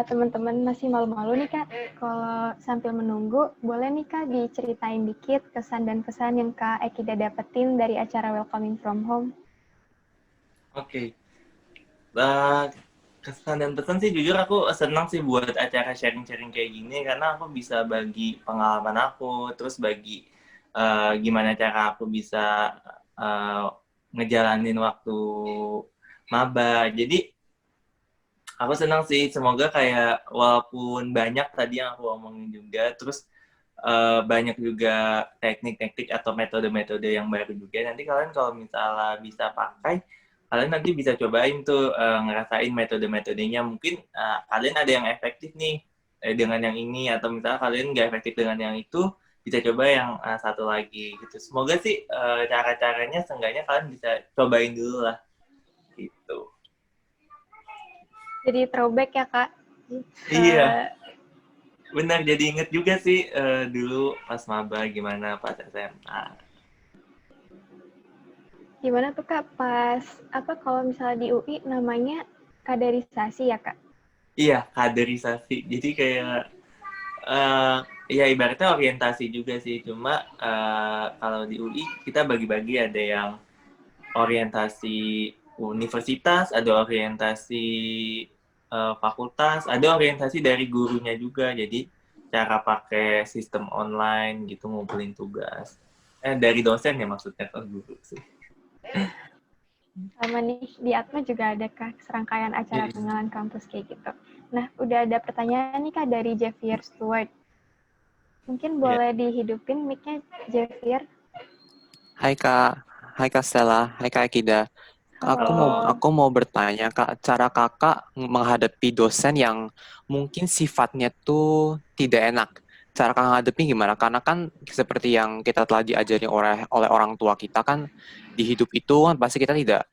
[SPEAKER 2] teman-teman masih malu-malu nih Kak. Kalau sambil menunggu, boleh nih Kak diceritain dikit kesan dan pesan yang Kak Ekida dapetin dari acara Welcoming from Home.
[SPEAKER 3] Oke. Kesan dan pesan sih jujur aku senang sih buat acara sharing-sharing kayak gini karena aku bisa bagi pengalaman aku, terus bagi gimana cara aku bisa ngejalanin waktu maba. Jadi aku senang sih, semoga kayak walaupun banyak tadi yang aku omongin juga, terus banyak juga teknik-teknik atau metode-metode yang baru juga. Nanti kalian kalau misalnya bisa pakai, kalian nanti bisa cobain tuh ngerasain metode-metodenya. Mungkin kalian ada yang efektif nih dengan yang ini, atau misalnya kalian nggak efektif dengan yang itu, bisa coba yang satu lagi gitu. Semoga sih cara-caranya seenggaknya kalian bisa cobain dulu lah gitu.
[SPEAKER 2] Jadi throwback ya Kak.
[SPEAKER 3] Iya. Benar, jadi inget juga sih dulu pas maba gimana pas SMA.
[SPEAKER 2] Gimana tuh Kak pas, kalau misalnya di UI namanya kaderisasi ya Kak?
[SPEAKER 3] Iya, kaderisasi. Jadi kayak, ya ibaratnya orientasi juga sih. Cuma kalau di UI kita bagi-bagi, ada yang orientasi universitas, ada orientasi fakultas, ada orientasi dari gurunya juga. Jadi cara pakai sistem online gitu ngumpulin tugas. Dari dosen ya maksudnya, ke guru sih.
[SPEAKER 2] Sama nih di Atma juga ada Kak serangkaian acara pengenalan kampus kayak gitu. Nah, udah ada pertanyaan nih Kak dari Javier Stewart. Mungkin boleh dihidupin mic-nya Javier.
[SPEAKER 7] Hai Kak Stella, hai Kak Akida. Aku mau bertanya Kak, cara Kakak menghadapi dosen yang mungkin sifatnya tuh tidak enak. Cara Kakak menghadapi gimana? Karena kan seperti yang kita telah diajari oleh orang tua kita kan, di hidup itu kan pasti kita tidak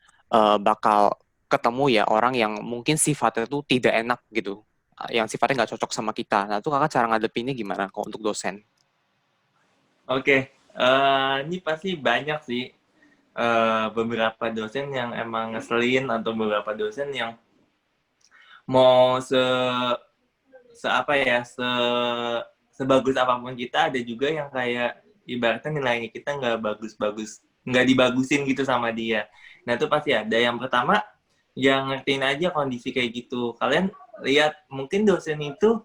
[SPEAKER 7] bakal ketemu ya orang yang mungkin sifatnya tuh tidak enak gitu, yang sifatnya nggak cocok sama kita. Nah, itu Kakak cara ngadepinnya gimana kok untuk dosen?
[SPEAKER 3] Oke, ini pasti banyak sih beberapa dosen yang emang ngeselin, atau beberapa dosen yang mau sebagus apapun kita, ada juga yang kayak ibaratnya nilainya kita nggak dibagusin gitu sama dia. Nah itu pasti ada. Yang pertama, yang ngertiin aja kondisi kayak gitu. Kalian lihat, mungkin dosen itu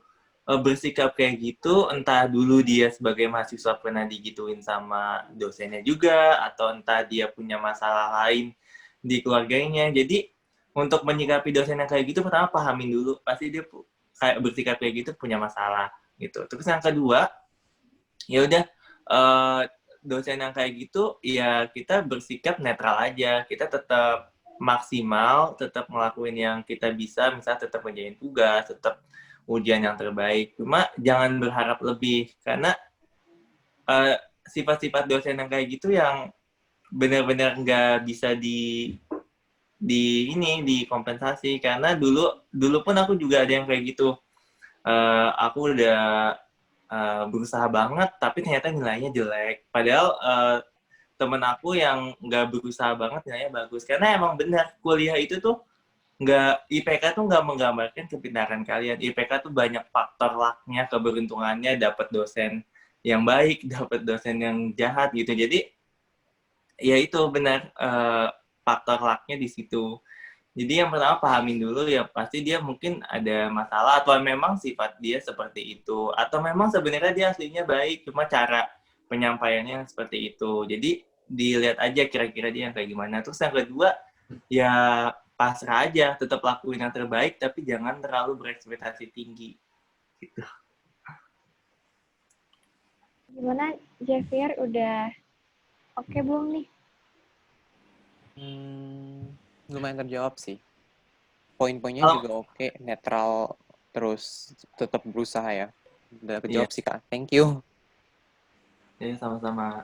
[SPEAKER 3] bersikap kayak gitu, entah dulu dia sebagai mahasiswa pernah digituin sama dosennya juga, atau entah dia punya masalah lain di keluarganya. Jadi untuk menyikapi dosen yang kayak gitu, pertama pahamin dulu, pasti dia kayak bersikap kayak gitu punya masalah gitu. Terus yang kedua, ya udah dosen yang kayak gitu ya kita bersikap netral aja, kita tetap maksimal, tetap ngelakuin yang kita bisa, misalnya tetap ngerjain tugas, tetap ujian yang terbaik, cuma jangan berharap lebih karena sifat-sifat dosen yang kayak gitu yang benar-benar nggak bisa dikompensasi, karena dulu pun aku juga ada yang kayak gitu. Aku udah berusaha banget tapi ternyata nilainya jelek, padahal temen aku yang nggak berusaha banget nilainya bagus, karena emang benar kuliah itu tuh nggak, IPK tuh nggak menggambarkan kepintaran kalian. IPK tuh banyak faktor lucknya, keberuntungannya, dapat dosen yang baik, dapat dosen yang jahat gitu. Jadi ya itu benar, faktor lucknya di situ. Jadi yang pertama pahamin dulu ya, pasti dia mungkin ada masalah atau memang sifat dia seperti itu, atau memang sebenarnya dia aslinya baik, cuma cara penyampaiannya seperti itu. Jadi dilihat aja kira-kira dia yang kayak gimana. Terus yang kedua ya pasrah aja, tetap lakuin yang terbaik tapi jangan terlalu berekspektasi tinggi gitu.
[SPEAKER 2] Gimana, Javier, udah oke belum nih?
[SPEAKER 7] Lumayan terjawab sih. Poin-poinnya
[SPEAKER 3] Oh.
[SPEAKER 7] juga oke, netral, terus tetap berusaha ya. Udah kejawab sih, Kak. Thank you.
[SPEAKER 3] Ya, sama-sama.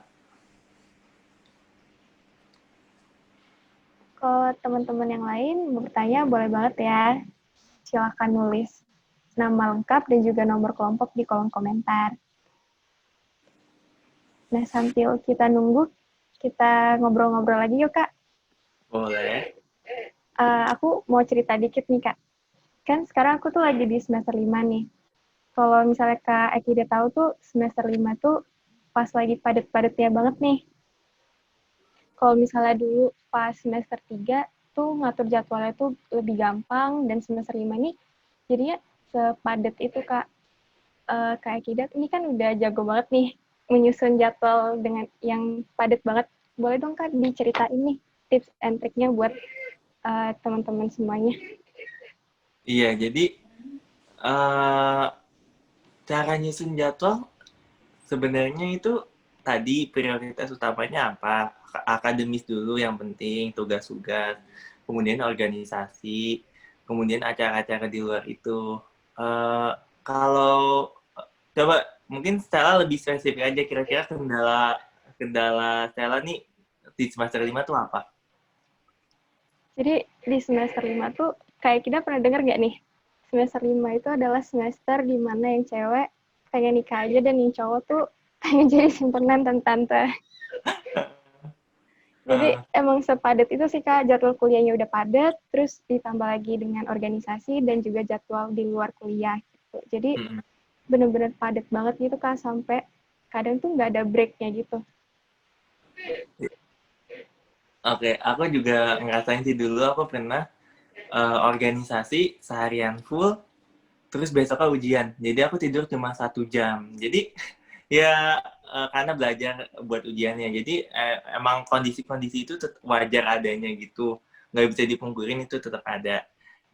[SPEAKER 2] Kalau teman-teman yang lain mau bertanya, boleh banget ya. Silahkan nulis nama lengkap dan juga nomor kelompok di kolom komentar. Nah, sambil kita nunggu, kita ngobrol-ngobrol lagi yuk, Kak.
[SPEAKER 3] Boleh.
[SPEAKER 2] Aku mau cerita dikit nih, Kak. Kan sekarang aku tuh lagi di semester 5 nih. Kalau misalnya Kak Akida tahu tuh, semester 5 tuh pas lagi padet-padetnya banget nih. Kalau misalnya dulu pas semester 3 tuh ngatur jadwalnya tuh lebih gampang, dan semester 5 nih jadinya sepadet itu, Kak. Kak Akida ini kan udah jago banget nih menyusun jadwal dengan yang padat banget. Boleh dong, Kak, diceritain nih tips and triknya buat teman-teman semuanya.
[SPEAKER 3] Iya, jadi cara nyusun jadwal sebenarnya itu tadi prioritas utamanya apa? Akademis dulu yang penting, tugas-tugas, kemudian organisasi, kemudian acara-acara di luar itu. Kalau coba mungkin Stella lebih spesifik aja, kira-kira kendala Stella nih di semester 5 tuh apa?
[SPEAKER 2] Jadi di semester 5 tuh kayak kita pernah dengar nggak nih? Semester 5 itu adalah semester di mana yang cewek pengen nikah aja dan yang cowok tuh pengen jadi simpenan tante-tante. Jadi emang sepadat itu sih, Kak, jadwal kuliahnya udah padat, terus ditambah lagi dengan organisasi dan juga jadwal di luar kuliah gitu. Jadi bener-bener padat banget gitu, Kak, sampai kadang tuh nggak ada break-nya gitu.
[SPEAKER 3] Oke, aku juga ngerasain sih, dulu aku pernah organisasi seharian full, terus besoknya ujian. Jadi aku tidur cuma 1 jam. Jadi ya karena belajar buat ujiannya. Jadi emang kondisi-kondisi itu wajar adanya gitu. Nggak bisa dipungkirin, itu tetap ada.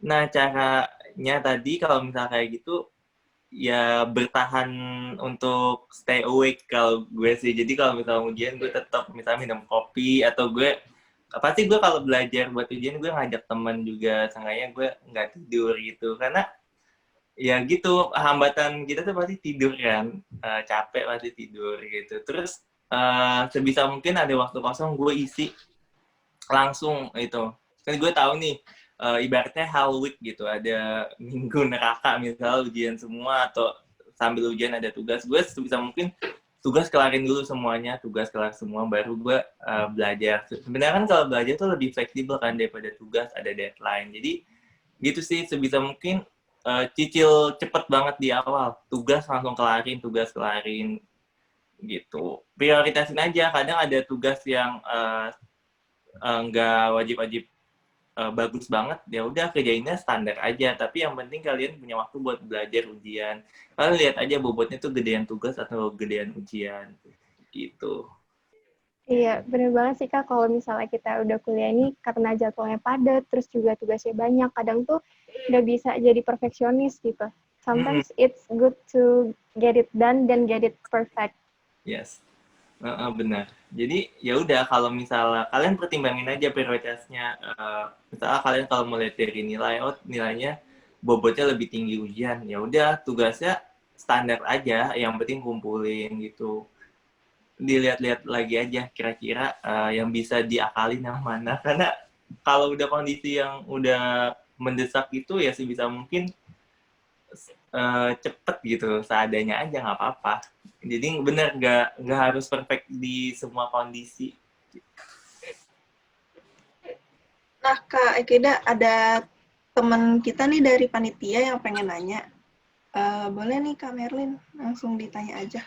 [SPEAKER 3] Nah, caranya tadi kalau misalnya kayak gitu, ya bertahan untuk stay awake kalau gue sih. Jadi kalau misalnya ujian, gue tetap misalnya minum kopi, atau pasti gue kalau belajar buat ujian gue ngajak teman juga, seenggaknya gue nggak tidur gitu, karena ya gitu, hambatan kita tuh pasti tidur kan, capek pasti tidur gitu. Terus sebisa mungkin ada waktu kosong gue isi langsung itu, kan gue tahu nih ibaratnya hell week gitu, ada minggu neraka misal ujian semua, atau sambil ujian ada tugas, gue sebisa mungkin tugas kelarin dulu semuanya, tugas kelar semua, baru gue belajar. Sebenarnya kan kalau belajar tuh lebih fleksibel kan daripada tugas ada deadline. Jadi gitu sih, sebisa mungkin cicil cepet banget di awal, tugas langsung kelarin, tugas kelarin gitu. Prioritasin aja, kadang ada tugas yang nggak wajib-wajib bagus banget, ya udah kerjainnya standar aja, tapi yang penting kalian punya waktu buat belajar ujian. Kalian lihat aja bobotnya tuh gedean tugas atau gedean ujian gitu.
[SPEAKER 2] Iya, bener banget sih, Kak. Kalau misalnya kita udah kuliah ini karena jadwalnya padat, terus juga tugasnya banyak, kadang tuh nggak bisa jadi perfeksionis gitu. Sometimes it's good to get it done dan get it perfect.
[SPEAKER 3] Yes. Benar. Jadi ya udah, kalau misalnya kalian pertimbangin aja prioritasnya. Misalnya kalian kalau mau lihat dari nilai, nilainya bobotnya lebih tinggi ujian, ya udah tugasnya standar aja, yang penting kumpulin gitu. Dilihat-lihat lagi aja kira-kira yang bisa diakalin yang mana. Karena kalau udah kondisi yang udah mendesak itu ya sebisa mungkin cepet gitu, seadanya aja nggak apa-apa. Jadi bener, nggak harus perfect di semua kondisi.
[SPEAKER 1] Nah, Kak Ekida, ada teman kita nih dari panitia yang pengen nanya. Boleh nih Kak Merlin, langsung ditanya aja.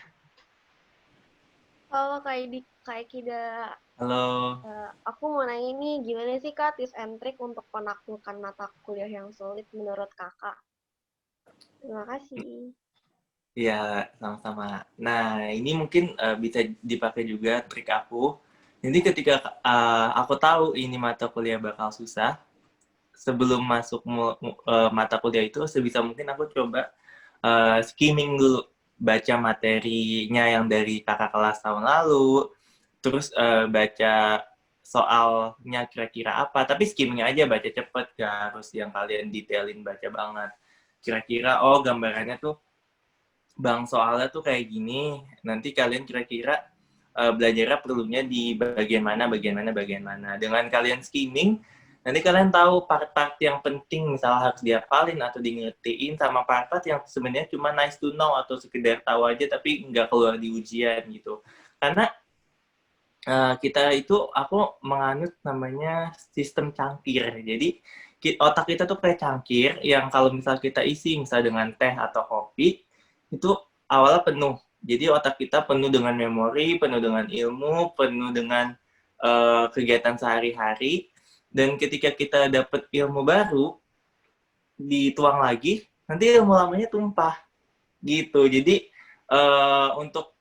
[SPEAKER 8] Halo Kak Ekida.
[SPEAKER 3] Halo.
[SPEAKER 8] Aku mau nanya nih, gimana sih Kak tips and trick untuk menaklukkan mata kuliah yang sulit menurut Kakak? Terima kasih.
[SPEAKER 3] Iya, sama-sama. Nah, ini mungkin bisa dipakai juga trik aku. Jadi ketika aku tahu ini mata kuliah bakal susah, sebelum masuk mata kuliah itu, sebisa mungkin aku coba skimming dulu, baca materinya yang dari kakak kelas tahun lalu, terus baca soalnya kira-kira apa, tapi skimming aja, baca cepet, gak harus yang kalian detailin baca banget. Kira-kira, gambarannya tuh, bang soalnya tuh kayak gini, nanti kalian kira-kira belajarnya perlunya di bagian mana. Dengan kalian skimming, nanti kalian tahu part-part yang penting, misalnya harus dihafalin atau di ngertiin, sama part-part yang sebenarnya cuma nice to know atau sekedar tahu aja tapi nggak keluar di ujian gitu. Karena kita itu, aku menganut namanya sistem cangkir. Jadi otak kita tuh kayak cangkir yang kalau misal kita isi misal dengan teh atau kopi, itu awalnya penuh. Jadi otak kita penuh dengan memori, penuh dengan ilmu, penuh dengan kegiatan sehari-hari. Dan ketika kita dapat ilmu baru, dituang lagi, nanti ilmu lamanya tumpah. Gitu. Jadi untuk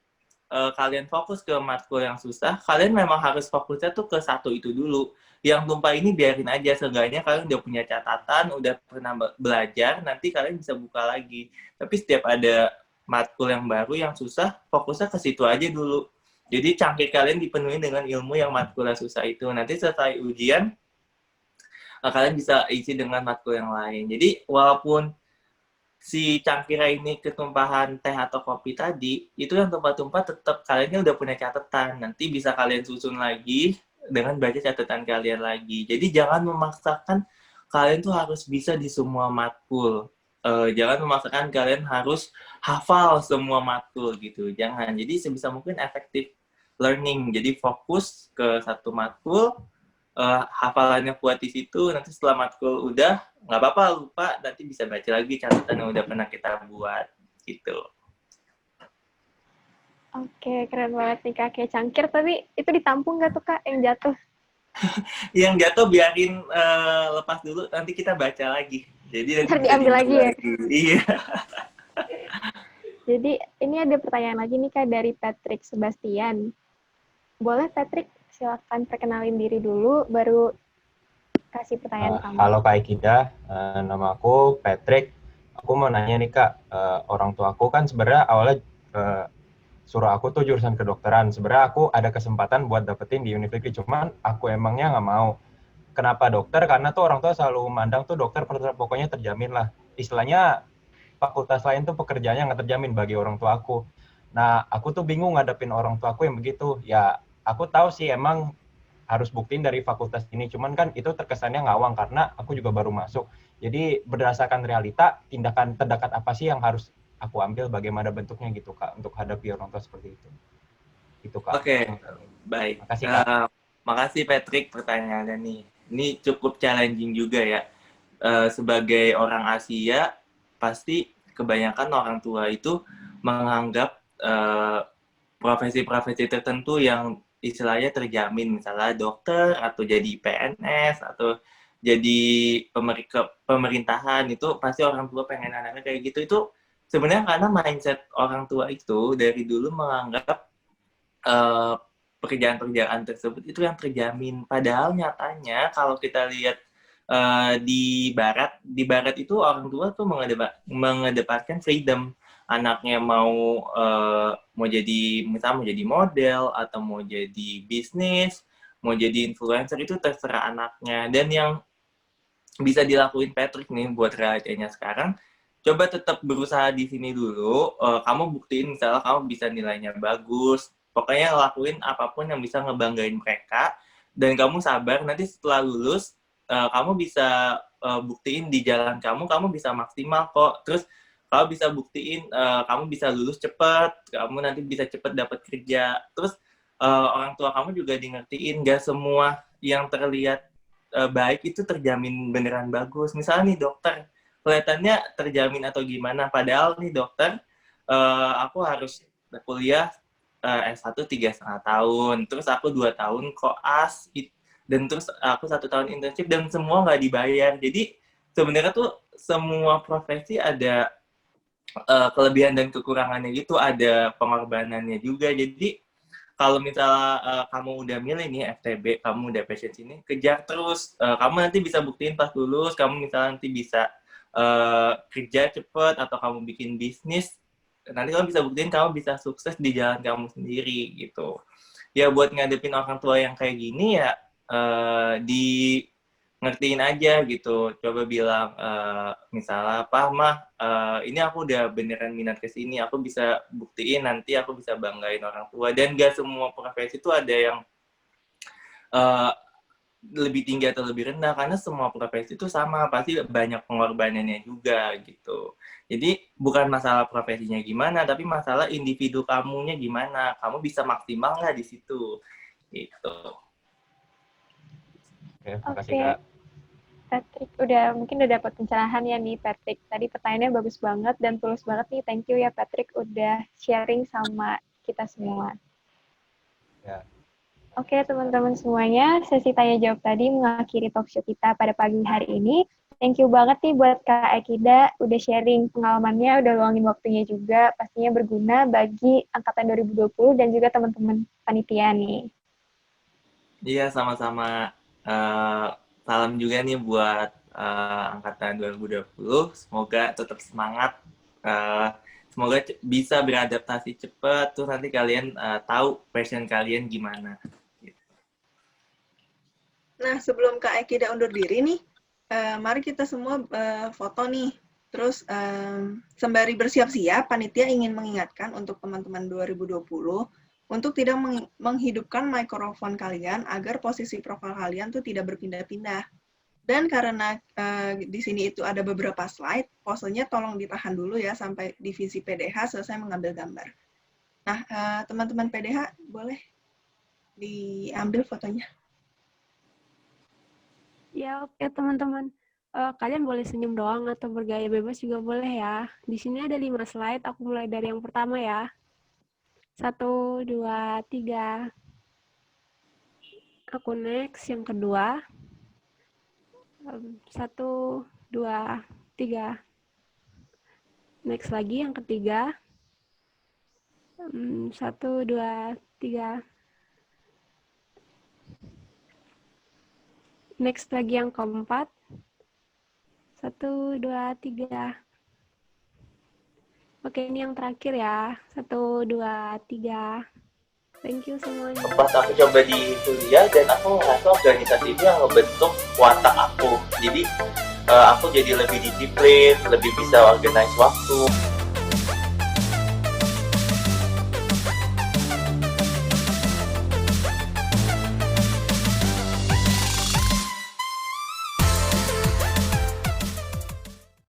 [SPEAKER 3] kalian fokus ke matkul yang susah, kalian memang harus fokusnya tuh ke satu itu dulu. Yang tumpah ini biarin aja, seenggaknya kalian udah punya catatan, udah pernah belajar, nanti kalian bisa buka lagi. Tapi setiap ada matkul yang baru yang susah, fokusnya ke situ aja dulu. Jadi cangkir kalian dipenuhi dengan ilmu yang matkul yang susah itu. Nanti selesai ujian, kalian bisa isi dengan matkul yang lain. Jadi walaupun si cangkir ini ketumpahan teh atau kopi tadi, itu yang tumpah-tumpah tetap kalian udah punya catatan. Nanti bisa kalian susun lagi dengan baca catatan kalian lagi. Jadi jangan memaksakan kalian tuh harus bisa di semua matkul. Jangan memaksakan kalian harus hafal semua matkul gitu. Jangan. Jadi sebisa mungkin efektif learning. Jadi fokus ke satu matkul, hafalannya kuat di situ. Nanti setelah matkul udah, nggak apa-apa lupa, nanti bisa baca lagi catatan yang udah pernah kita buat gitu.
[SPEAKER 2] Oke, keren banget nih Kak, kayak cangkir, tapi itu ditampung nggak tuh Kak yang jatuh?
[SPEAKER 3] Yang jatuh biarin lepas dulu, nanti kita baca lagi. Jadi nanti bisa
[SPEAKER 2] diambil lagi ya?
[SPEAKER 3] Iya.
[SPEAKER 2] Jadi ini ada pertanyaan lagi nih Kak dari Patrick Sebastian. Boleh Patrick, silakan perkenalin diri dulu, baru kasih pertanyaan kamu.
[SPEAKER 9] Halo Kak Ekida, nama aku Patrick. Aku mau nanya nih Kak, orang tua aku kan sebenarnya awalnya suruh aku tuh jurusan kedokteran. Sebenarnya aku ada kesempatan buat dapetin di universitas, cuman aku emangnya nggak mau. Kenapa dokter? Karena tuh orang tua selalu mandang tuh dokter pokoknya terjamin lah. Istilahnya fakultas lain tuh pekerjaannya nggak terjamin bagi orang tua aku. Nah, aku tuh bingung ngadepin orang tua aku yang begitu. Ya, aku tahu sih emang harus buktiin dari fakultas ini, cuman kan itu terkesannya ngawang karena aku juga baru masuk. Jadi berdasarkan realita, tindakan terdekat apa sih yang harus aku ambil, bagaimana bentuknya gitu Kak, untuk hadapi orang tua seperti itu. Itu Kak.
[SPEAKER 3] Oke, baik.
[SPEAKER 9] Makasih Kak.
[SPEAKER 3] Makasih Patrick pertanyaannya nih. Ini cukup challenging juga ya. Sebagai orang Asia, pasti kebanyakan orang tua itu menganggap profesi-profesi tertentu yang istilahnya terjamin, misalnya dokter atau jadi PNS atau jadi pemerintahan, itu pasti orang tua pengen anaknya kayak gitu. Itu sebenarnya karena mindset orang tua itu dari dulu menganggap pekerjaan-pekerjaan tersebut itu yang terjamin. Padahal nyatanya kalau kita lihat di barat itu orang tua tuh mengedepankan freedom. anaknya mau jadi misalnya mau jadi model atau mau jadi bisnis, mau jadi influencer, itu terserah anaknya. Dan yang bisa dilakuin Patrick nih buat realitanya sekarang, coba tetap berusaha di sini dulu. Kamu buktiin misalnya kamu bisa nilainya bagus. Pokoknya lakuin apapun yang bisa ngebanggain mereka. Dan kamu sabar, nanti setelah lulus, kamu bisa buktiin di jalan kamu bisa maksimal kok. Terus kamu bisa buktiin kamu bisa lulus cepat, kamu nanti bisa cepat dapat kerja. Terus orang tua kamu juga di ngertiin, gak semua yang terlihat baik itu terjamin beneran bagus. Misalnya nih dokter, kelihatannya terjamin atau gimana, padahal nih dokter aku harus kuliah S1 3,5 tahun, terus aku 2 tahun koas, dan terus aku 1 tahun internship, dan semua nggak dibayar. Jadi sebenarnya tuh semua profesi ada kelebihan dan kekurangannya gitu, ada pengorbanannya juga. Jadi kalau misalnya kamu udah milih nih FTB, kamu udah passion sini, kejar terus. Kamu nanti bisa buktiin pas lulus, kamu misalnya nanti bisa kerja cepet, atau kamu bikin bisnis, nanti kamu bisa buktiin kamu bisa sukses di jalan kamu sendiri gitu. Ya buat ngadepin orang tua yang kayak gini ya, di ngertiin aja gitu. Coba bilang misalnya, "Pak, Mah, ini aku udah beneran minat ke sini, aku bisa buktiin nanti aku bisa banggain orang tua." Dan gak semua profesi itu ada yang lebih tinggi atau lebih rendah, karena semua profesi itu sama, pasti banyak pengorbanannya juga gitu. Jadi bukan masalah profesinya gimana, tapi masalah individu kamunya gimana, kamu bisa maksimal nggak di situ gitu.
[SPEAKER 9] Oke, makasih
[SPEAKER 2] Oke.
[SPEAKER 9] Kak.
[SPEAKER 2] Patrick, mungkin udah dapat pencerahan ya nih Patrick. Tadi pertanyaannya bagus banget dan tulus banget nih. Thank you ya Patrick udah sharing sama kita semua.
[SPEAKER 9] Ya.
[SPEAKER 2] Oke teman-teman semuanya, sesi tanya jawab tadi mengakhiri talkshow kita pada pagi hari ini. Thank you banget nih buat Kak Akida udah sharing pengalamannya, udah luangin waktunya juga. Pastinya berguna bagi angkatan 2020 dan juga teman-teman panitia nih.
[SPEAKER 3] Iya, sama-sama. Salam juga nih buat angkatan 2020. Semoga tetap semangat. Semoga bisa beradaptasi cepat. Terus nanti kalian tahu passion kalian gimana.
[SPEAKER 1] Nah, sebelum Kak Akida undur diri nih, mari kita semua foto nih. Terus sembari bersiap-siap, panitia ingin mengingatkan untuk teman-teman 2020 untuk tidak menghidupkan mikrofon kalian agar posisi profil kalian tuh tidak berpindah-pindah. Dan karena di sini itu ada beberapa slide, posenya tolong ditahan dulu ya sampai divisi PDH selesai mengambil gambar. Nah, teman-teman PDH boleh diambil fotonya.
[SPEAKER 10] Ya, oke teman-teman. Kalian boleh senyum doang atau bergaya bebas juga boleh ya. Di sini ada 5 slide, aku mulai dari yang pertama ya. 1, 2, 3. Aku next yang kedua. 1, 2, 3. Next lagi yang ketiga. 1, 2, 3. Next lagi yang keempat. 1, 2, 3. Oke, ini yang terakhir ya. 1, 2, 3. Thank you semuanya.
[SPEAKER 3] Pas aku coba di kuliah dan aku ngerasa organisasi itu yang ngebentuk watak aku. Jadi aku jadi lebih disiplin, lebih bisa organize waktu.